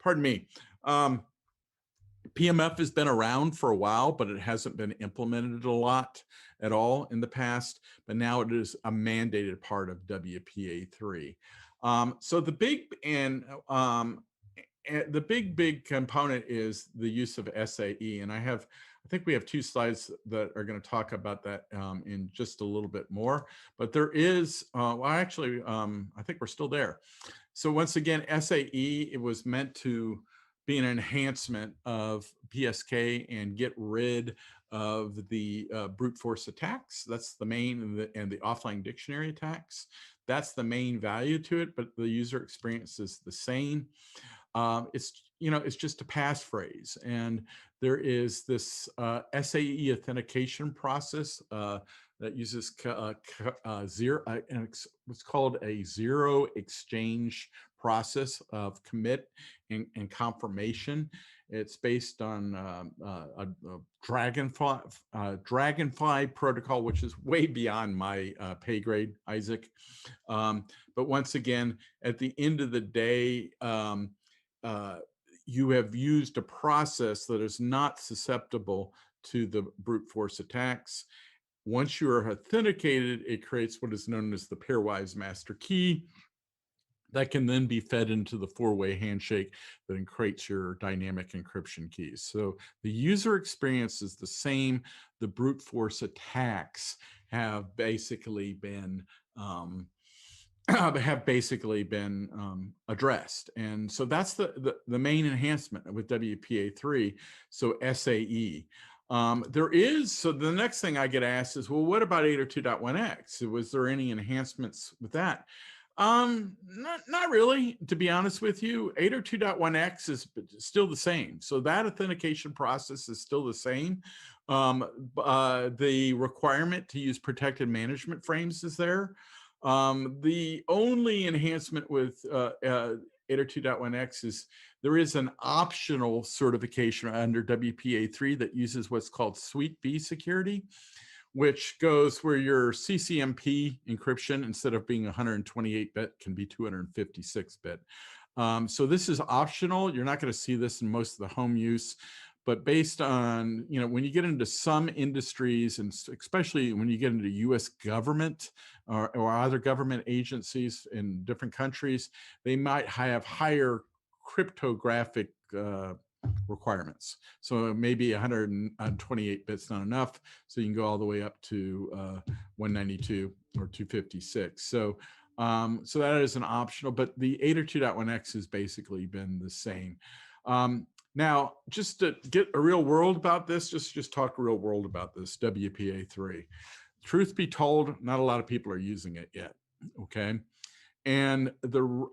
Pardon me. PMF has been around for a while, but it hasn't been implemented a lot at all in the past. But now it is a mandated part of WPA3. So the big component is the use of SAE, and I think we have 2 slides that are going to talk about that in just a little bit more. But there is, I think we're still there. So once again, SAE, it was meant to be an enhancement of PSK and get rid of the brute force attacks. That's the main, and the offline dictionary attacks. That's the main value to it, but the user experience is the same. It's just a passphrase, and there is this SAE authentication process that uses what's called a zero exchange process of commit and confirmation. It's based on a Dragonfly protocol, which is way beyond my pay grade, Isaac. But once again, at the end of the day, you have used a process that is not susceptible to the brute force attacks. Once you are authenticated, it creates what is known as the pairwise master key that can then be fed into the 4-way handshake that creates your dynamic encryption keys. So the user experience is the same. The brute force attacks have basically been addressed. And so that's the main enhancement with WPA3, so SAE. So the next thing I get asked is, well, what about 802.1x? Was there any enhancements with that? Not really, to be honest with you. 802.1x is still the same. So that authentication process is still the same. The requirement to use protected management frames is there. The only enhancement with 802.1x is there is an optional certification under WPA3 that uses what's called Suite B security, which goes where your CCMP encryption, instead of being 128-bit, can be 256-bit. So this is optional. You're not going to see this in most of the home use, But based on, when you get into some industries, and especially when you get into US government or other government agencies in different countries, they might have higher cryptographic requirements. So maybe 128 bits not enough. So you can go all the way up to 192 or 256. So that is an optional, but the 802.1x has basically been the same. Now, just to get a real world about this, just talk real world about this WPA3. Truth be told, not a lot of people are using it yet. Okay, and the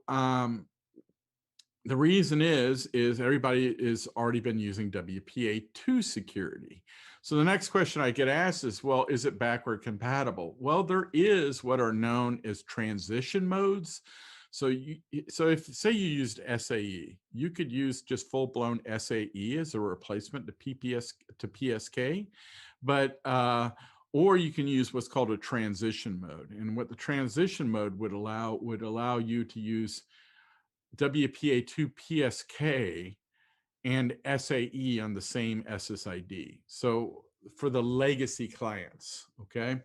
reason is everybody has already been using WPA2 security. So the next question I get asked is, well, is it backward compatible? Well, there is what are known as transition modes. So if say you used SAE, you could use just full-blown SAE as a replacement to PSK, but or you can use what's called a transition mode. And what the transition mode would allow you to use WPA2 PSK and SAE on the same SSID. So for the legacy clients, okay?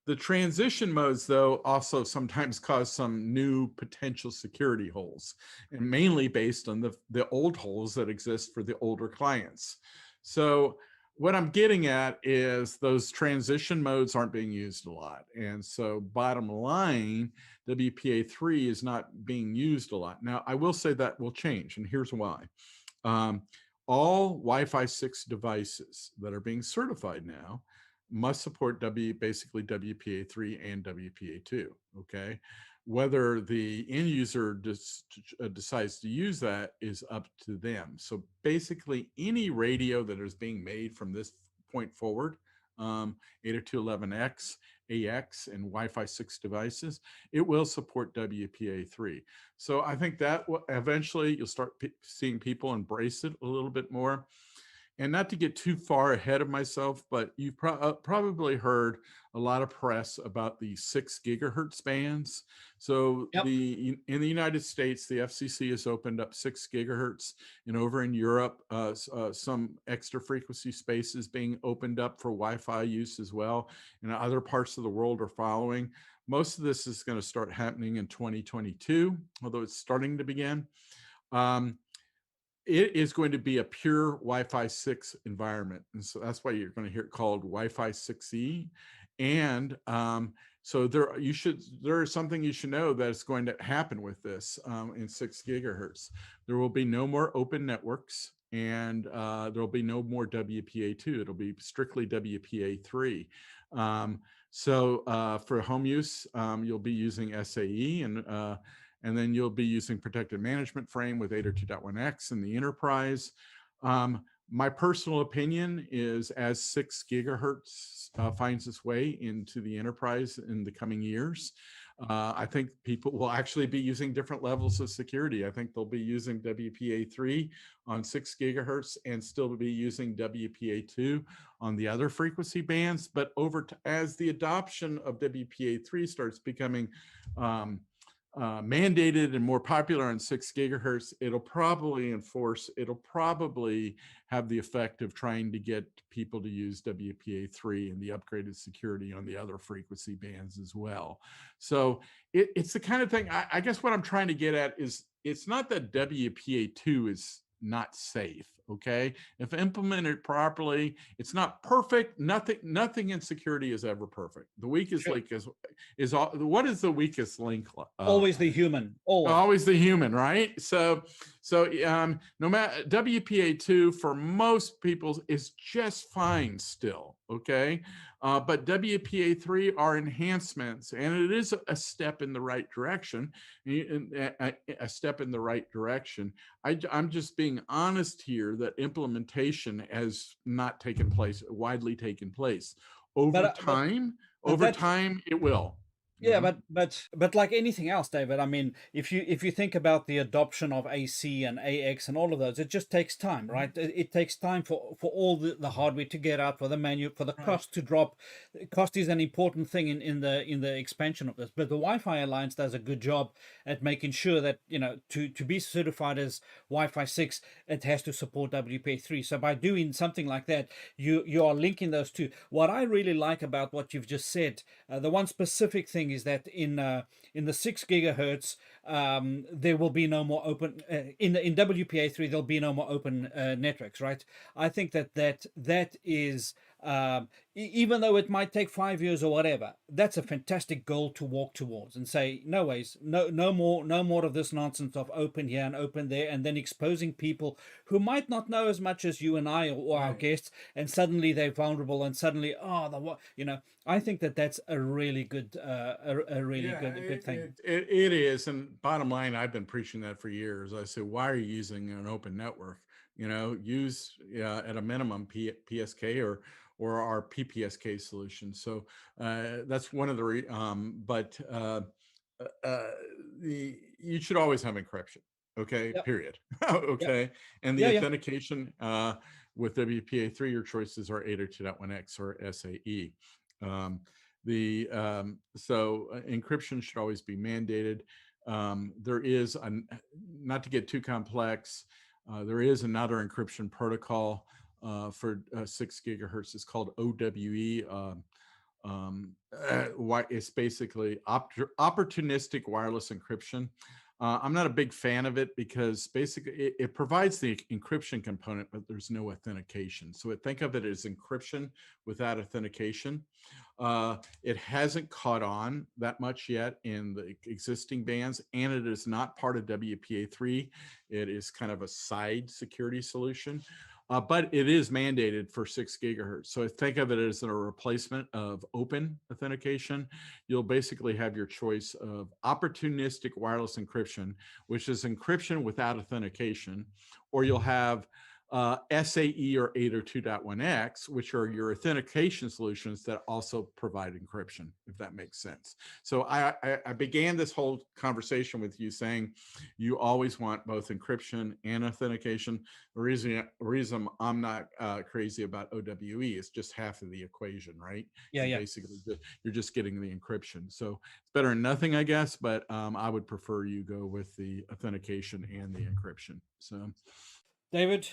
The transition modes, though, also sometimes cause some new potential security holes, and mainly based on the old holes that exist for the older clients. So what I'm getting at is those transition modes aren't being used a lot. And so bottom line, WPA3 is not being used a lot. Now, I will say that will change, and here's why. All Wi-Fi 6 devices that are being certified now must support basically WPA3 and WPA2, okay? Whether the end user decides to use that is up to them. So basically any radio that is being made from this point forward, 802.11x, AX, and Wi-Fi 6 devices, it will support WPA3. So I think that eventually you'll start seeing people embrace it a little bit more. And not to get too far ahead of myself, but you've probably heard a lot of press about the 6 gigahertz bands. So Yep. in the United States, the FCC has opened up 6 gigahertz, and over in Europe, some extra frequency spaces being opened up for Wi-Fi use as well. And other parts of the world are following. Most of this is going to start happening in 2022, although it's starting to begin. It is going to be a pure Wi-Fi 6 environment. And so that's why you're going to hear it called Wi-Fi 6E. And so there is something you should know that is going to happen with this in 6 gigahertz. There will be no more open networks, and there will be no more WPA2. It'll be strictly WPA3. So for home use, you'll be using SAE, and then you'll be using protected management frame with 802.1x in the enterprise. My personal opinion is as 6 gigahertz finds its way into the enterprise in the coming years, I think people will actually be using different levels of security. I think they'll be using WPA3 on 6 gigahertz and still be using WPA2 on the other frequency bands. But as the adoption of WPA3 starts becoming mandated and more popular on 6 gigahertz, it'll probably have the effect of trying to get people to use WPA3 and the upgraded security on the other frequency bands as well. So it's the kind of thing, I guess what I'm trying to get at is, it's not that WPA2 is not safe, okay? If implemented properly, it's not perfect. Nothing in security is ever perfect. The weakest link is what is the weakest link? Always the human. Always the human, right? So no matter, WPA2 for most people is just fine still, okay? But WPA3 are enhancements, and it is a step in the right direction. A step in the right direction. I'm just being honest here that implementation has not widely taken place. Over time, it will. you Yeah, know? but like anything else, David, I mean, if you think about the adoption of AC and AX and all of those, it just takes time, right? It takes time for all the hardware to get out, for the menu, for the Right. cost to drop. Cost is an important thing in the expansion of this. But the Wi-Fi Alliance does a good job at making sure that, to be certified as Wi-Fi 6, it has to support WPA3. So by doing something like that, you are linking those two. What I really like about what you've just said, the one specific thing is that in the 6 gigahertz, there will be no more open in WPA3. There'll be no more open networks, right? I think that is, even though it might take 5 years or whatever, that's a fantastic goal to walk towards and say, no ways, no more of this nonsense of open here and open there, and then exposing people who might not know as much as you and I or our Right. guests, and suddenly they're vulnerable, and suddenly, I think that's a really good, a really Yeah, good thing. it is. And bottom line, I've been preaching that for years. I say, why are you using an open network? Use at a minimum PSK or our PPSK solution. So that's one of the but uh, you should always have encryption. Okay, Yep, period. yep, Okay, and the yeah, yeah, authentication with WPA3, your choices are 802.1x or SAE. Um, encryption should always be mandated. There is not to get too complex. There is another encryption protocol for 6 gigahertz. It's called OWE. It's basically opportunistic wireless encryption. I'm not a big fan of it because basically it provides the encryption component, but there's no authentication. So think of it as encryption without authentication. It hasn't caught on that much yet in the existing bands, and it is not part of WPA3. It is kind of a side security solution. But it is mandated for 6 gigahertz. So think of it as a replacement of open authentication. You'll basically have your choice of opportunistic wireless encryption, which is encryption without authentication, or you'll have SAE or 802.1x, which are your authentication solutions that also provide encryption, if that makes sense. So I began this whole conversation with you saying you always want both encryption and authentication. The reason I'm not crazy about OWE is just half of the equation, right? yeah, yeah. You're just getting the encryption. So it's better than nothing, I guess, but I would prefer you go with the authentication and the encryption. So David,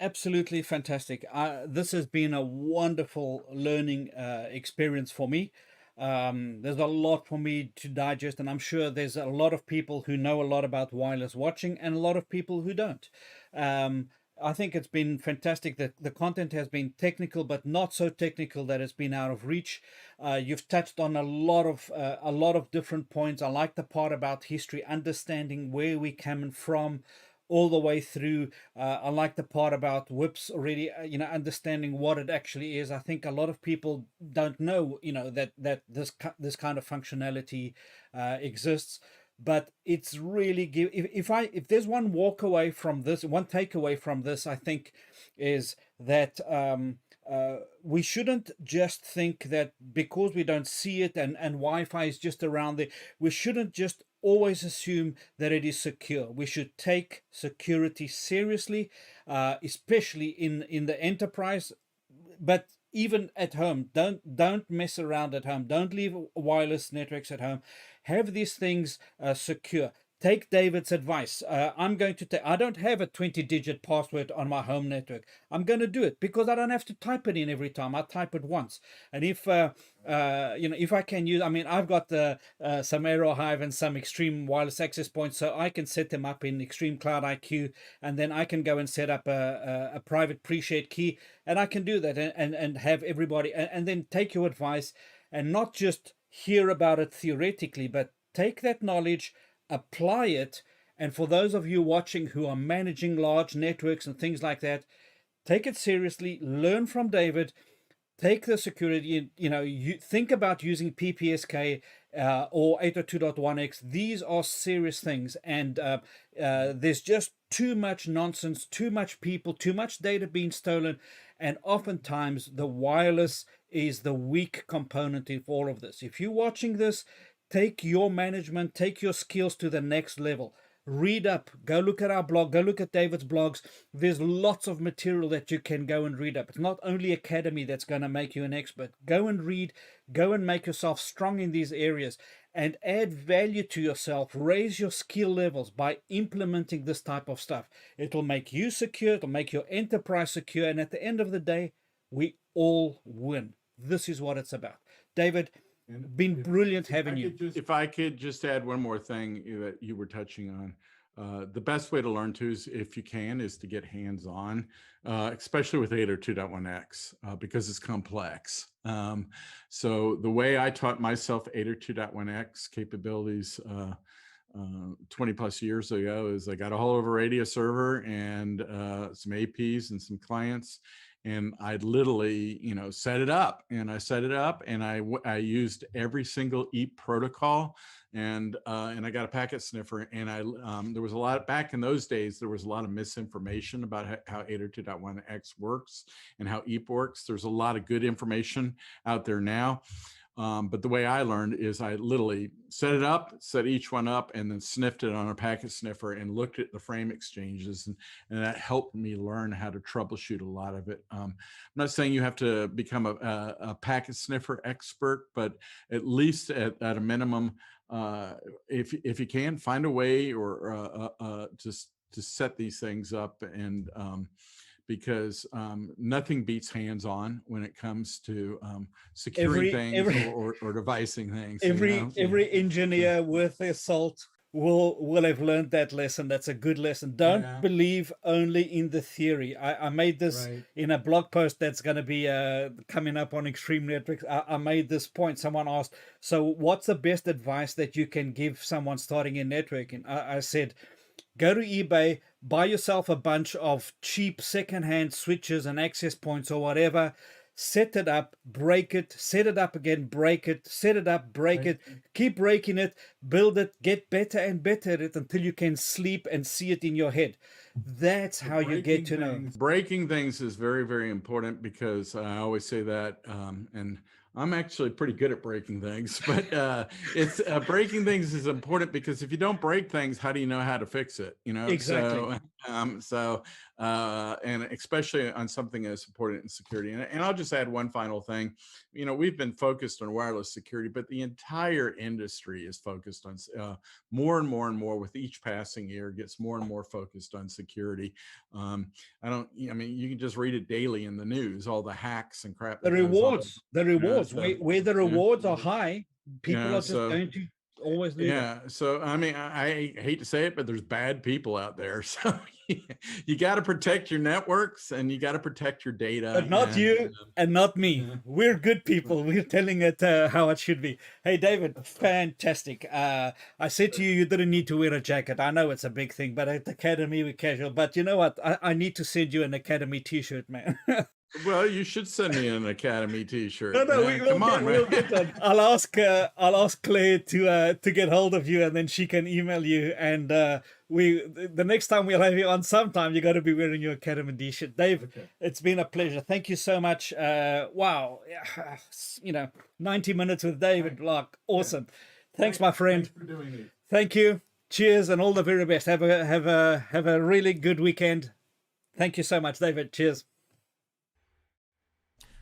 absolutely fantastic. This has been a wonderful learning experience for me. There's a lot for me to digest, and I'm sure there's a lot of people who know a lot about wireless watching and a lot of people who don't. Um, I think it's been fantastic that the content has been technical, but not so technical that it's been out of reach. You've touched on a lot of different points. I like the part about history, understanding where we coming from, all the way through. I like the part about whips already, understanding what it actually is. I think a lot of people don't know, that this kind of functionality exists. But it's really if there's one walk away from this, one takeaway from this, I think, is that we shouldn't just think that because we don't see it and Wi-Fi is just around there, we shouldn't just always assume that it is secure. We should take security seriously, especially in the enterprise, but even at home. Don't mess around at home. Don't leave wireless networks at home. Have these things secure. Take David's advice. I'm going to take. I don't have a 20-digit password on my home network. I'm going to do it because I don't have to type it in every time. I type it once. And if if I can use, I mean, I've got some AeroHive and some Extreme wireless access points, so I can set them up in Extreme Cloud IQ, and then I can go and set up a private pre-shared key, and I can do that and have everybody, and then take your advice and not just hear about it theoretically, but take that knowledge, apply it. And for those of you watching who are managing large networks and things like that, take it seriously, learn from David, take the security, you think about using PPSK or 802.1x. These are serious things, and there's just too much nonsense, too much people, too much data being stolen, and oftentimes the wireless is the weak component of all of this. If you're watching this, take your management, take your skills to the next level. Read up, go look at our blog, go look at David's blogs. There's lots of material that you can go and read up. It's not only academy that's going to make you an expert. Go and read, go and make yourself strong in these areas and add value to yourself. Raise your skill levels by implementing this type of stuff. It'll make you secure, it'll make your enterprise secure, and at the end of the day, we all win. This is what it's about. David, been brilliant having you. If I could just add one more thing that you were touching on, the best way to learn too is, if you can, is to get hands-on, especially with 802.1x, because it's complex. So the way I taught myself 802.1x capabilities 20 plus years ago is I got a hold of a radio server and some APs and some clients. And I literally, set it up, and I used every single EAP protocol, and I got a packet sniffer, and there was a lot back in those days. There was a lot of misinformation about how 802.1x works and how EAP works. There's a lot of good information out there now. But the way I learned is I literally set it up, set each one up, and then sniffed it on a packet sniffer and looked at the frame exchanges. And that helped me learn how to troubleshoot a lot of it. I'm not saying you have to become a packet sniffer expert, but at least at a minimum, if you can, find a way or just to set these things up, and because nothing beats hands-on when it comes to securing things or devicing things. Every engineer worth their salt will have learned that lesson. That's a good lesson. Don't believe only in the theory. I made this in a blog post that's going to be coming up on Extreme Networks. I made this point. Someone asked, so what's the best advice that you can give someone starting in networking? I said, go to eBay, buy yourself a bunch of cheap secondhand switches and access points or whatever, set it up, break it, set it up again, break it, set it up, break it, keep breaking it, build it, get better and better at it until you can sleep and see it in your head. That's how you get to know. Breaking things is very, very important, because I always say that, and I'm actually pretty good at breaking things, but it's breaking things is important, because if you don't break things, how do you know how to fix it? Exactly. And especially on something as important in security. And I'll just add one final thing. We've been focused on wireless security, but the entire industry is focused on more and more and more with each passing year, gets more and more focused on security. You can just read it daily in the news, all the hacks and crap. The rewards, where the rewards are high, people are just going to always leave it. So I hate to say it, but there's bad people out there. So you got to protect your networks, and you got to protect your data. But not you and not me. We're good people. We're telling it how it should be. Hey, David, fantastic. I said to you, you didn't need to wear a jacket. I know it's a big thing, but at the Academy, we're casual. But you know what? I need to send you an Academy t-shirt, man. Well, you should send me an Academy t-shirt. No, we'll get one. I'll ask Claire to get hold of you, and then she can email you. And the next time we'll have you on, sometime you got to be wearing your Academy t-shirt. Dave, It's been a pleasure. Thank you so much. Wow, 90 minutes with David Block. Awesome. Thanks, my friend. Thanks for doing it. Thank you. Cheers, and all the very best. Have a really good weekend. Thank you so much, David. Cheers.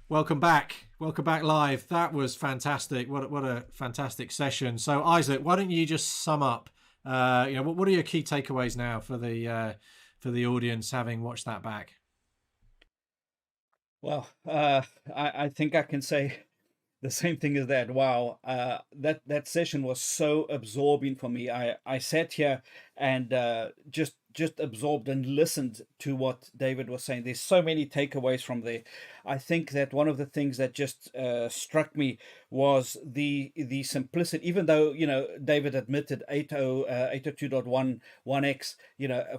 Welcome back live. That was fantastic. What a fantastic session. So Isaac, why don't you just sum up? What are your key takeaways now for the audience having watched that back? Well, I think I can say the same thing as that. Wow, that session was so absorbing for me. I sat here and just absorbed and listened to what David was saying. There's so many takeaways from there. I think that one of the things that just struck me was the simplicity. Even though David admitted 802.1x,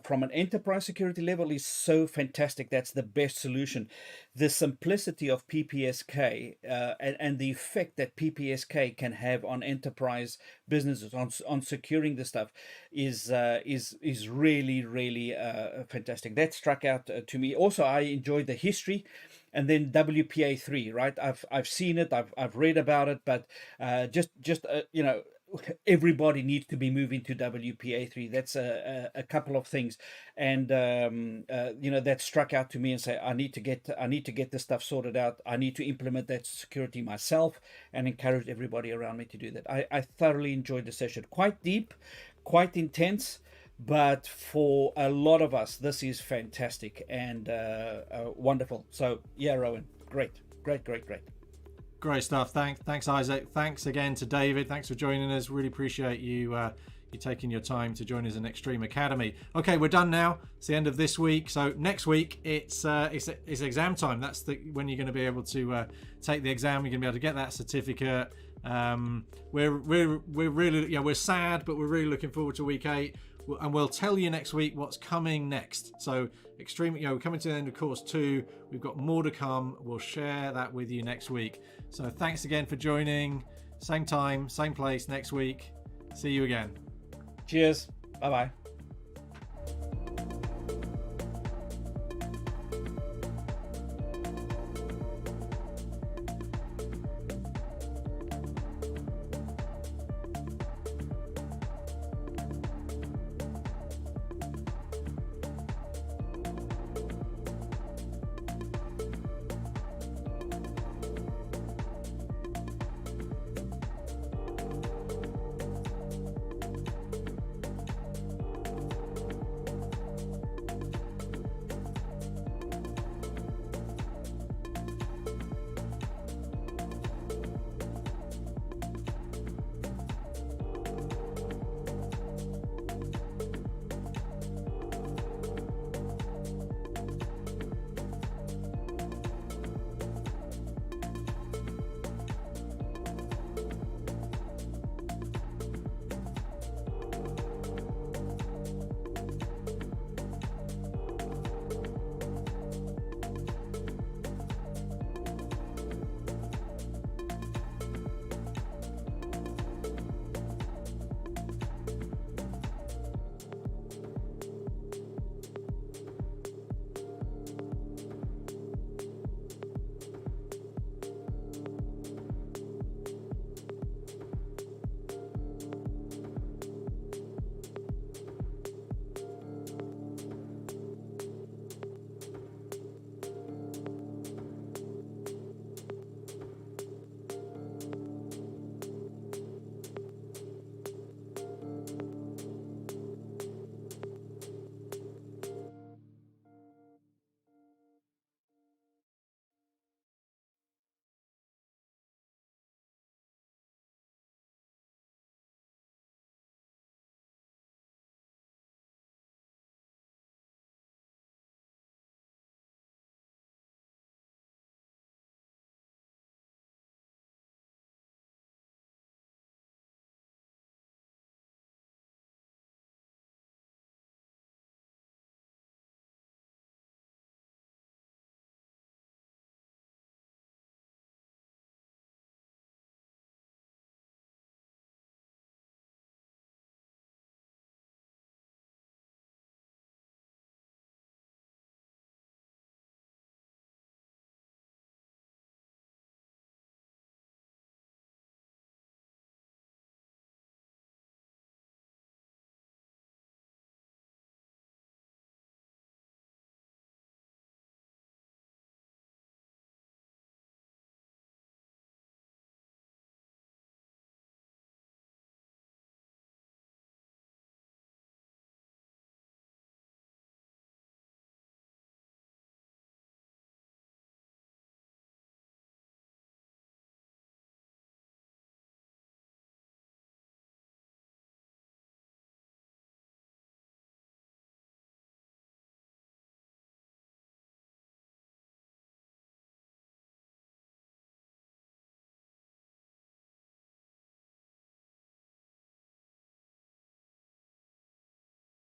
from an enterprise security level is so fantastic. That's the best solution. The simplicity of PPSK and the effect that PPSK can have on enterprise businesses on securing the stuff is really fantastic. That struck out to me. Also, I enjoyed the history. And then WPA3, right? I've seen it, I've read about it, but everybody needs to be moving to WPA3. That's a couple of things, and that struck out to me and say, I need to get this stuff sorted out. I need to implement that security myself, and encourage everybody around me to do that. I thoroughly enjoyed the session. Quite deep, quite intense, but for a lot of us, this is fantastic and wonderful. So yeah, Rowan, great. Great stuff. Thanks, Isaac. Thanks again to David. Thanks for joining us. Really appreciate you taking your time to join us in Extreme Academy. Okay, we're done now. It's the end of this week. So next week it's exam time. That's when you're going to be able to take the exam. You're going to be able to get that certificate. We're really we're sad, but we're really looking forward to week 8. And we'll tell you next week what's coming next. So we're coming to the end of course 2. We've got more to come. We'll share that with you next week. So thanks again for joining. Same time, same place next week. See you again. Cheers. Bye-bye.